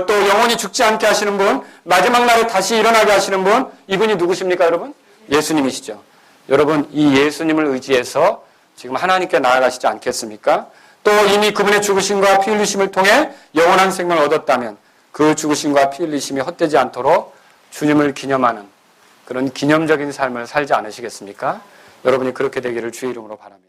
또 영원히 죽지 않게 하시는 분, 마지막 날에 다시 일어나게 하시는 분, 이분이 누구십니까 여러분? 예수님이시죠. 여러분 이 예수님을 의지해서 지금 하나님께 나아가시지 않겠습니까? 또 이미 그분의 죽으심과 피 흘리심을 통해 영원한 생명을 얻었다면 그 죽으심과 피 흘리심이 헛되지 않도록 주님을 기념하는 그런 기념적인 삶을 살지 않으시겠습니까? 여러분이 그렇게 되기를 주의 이름으로 바랍니다.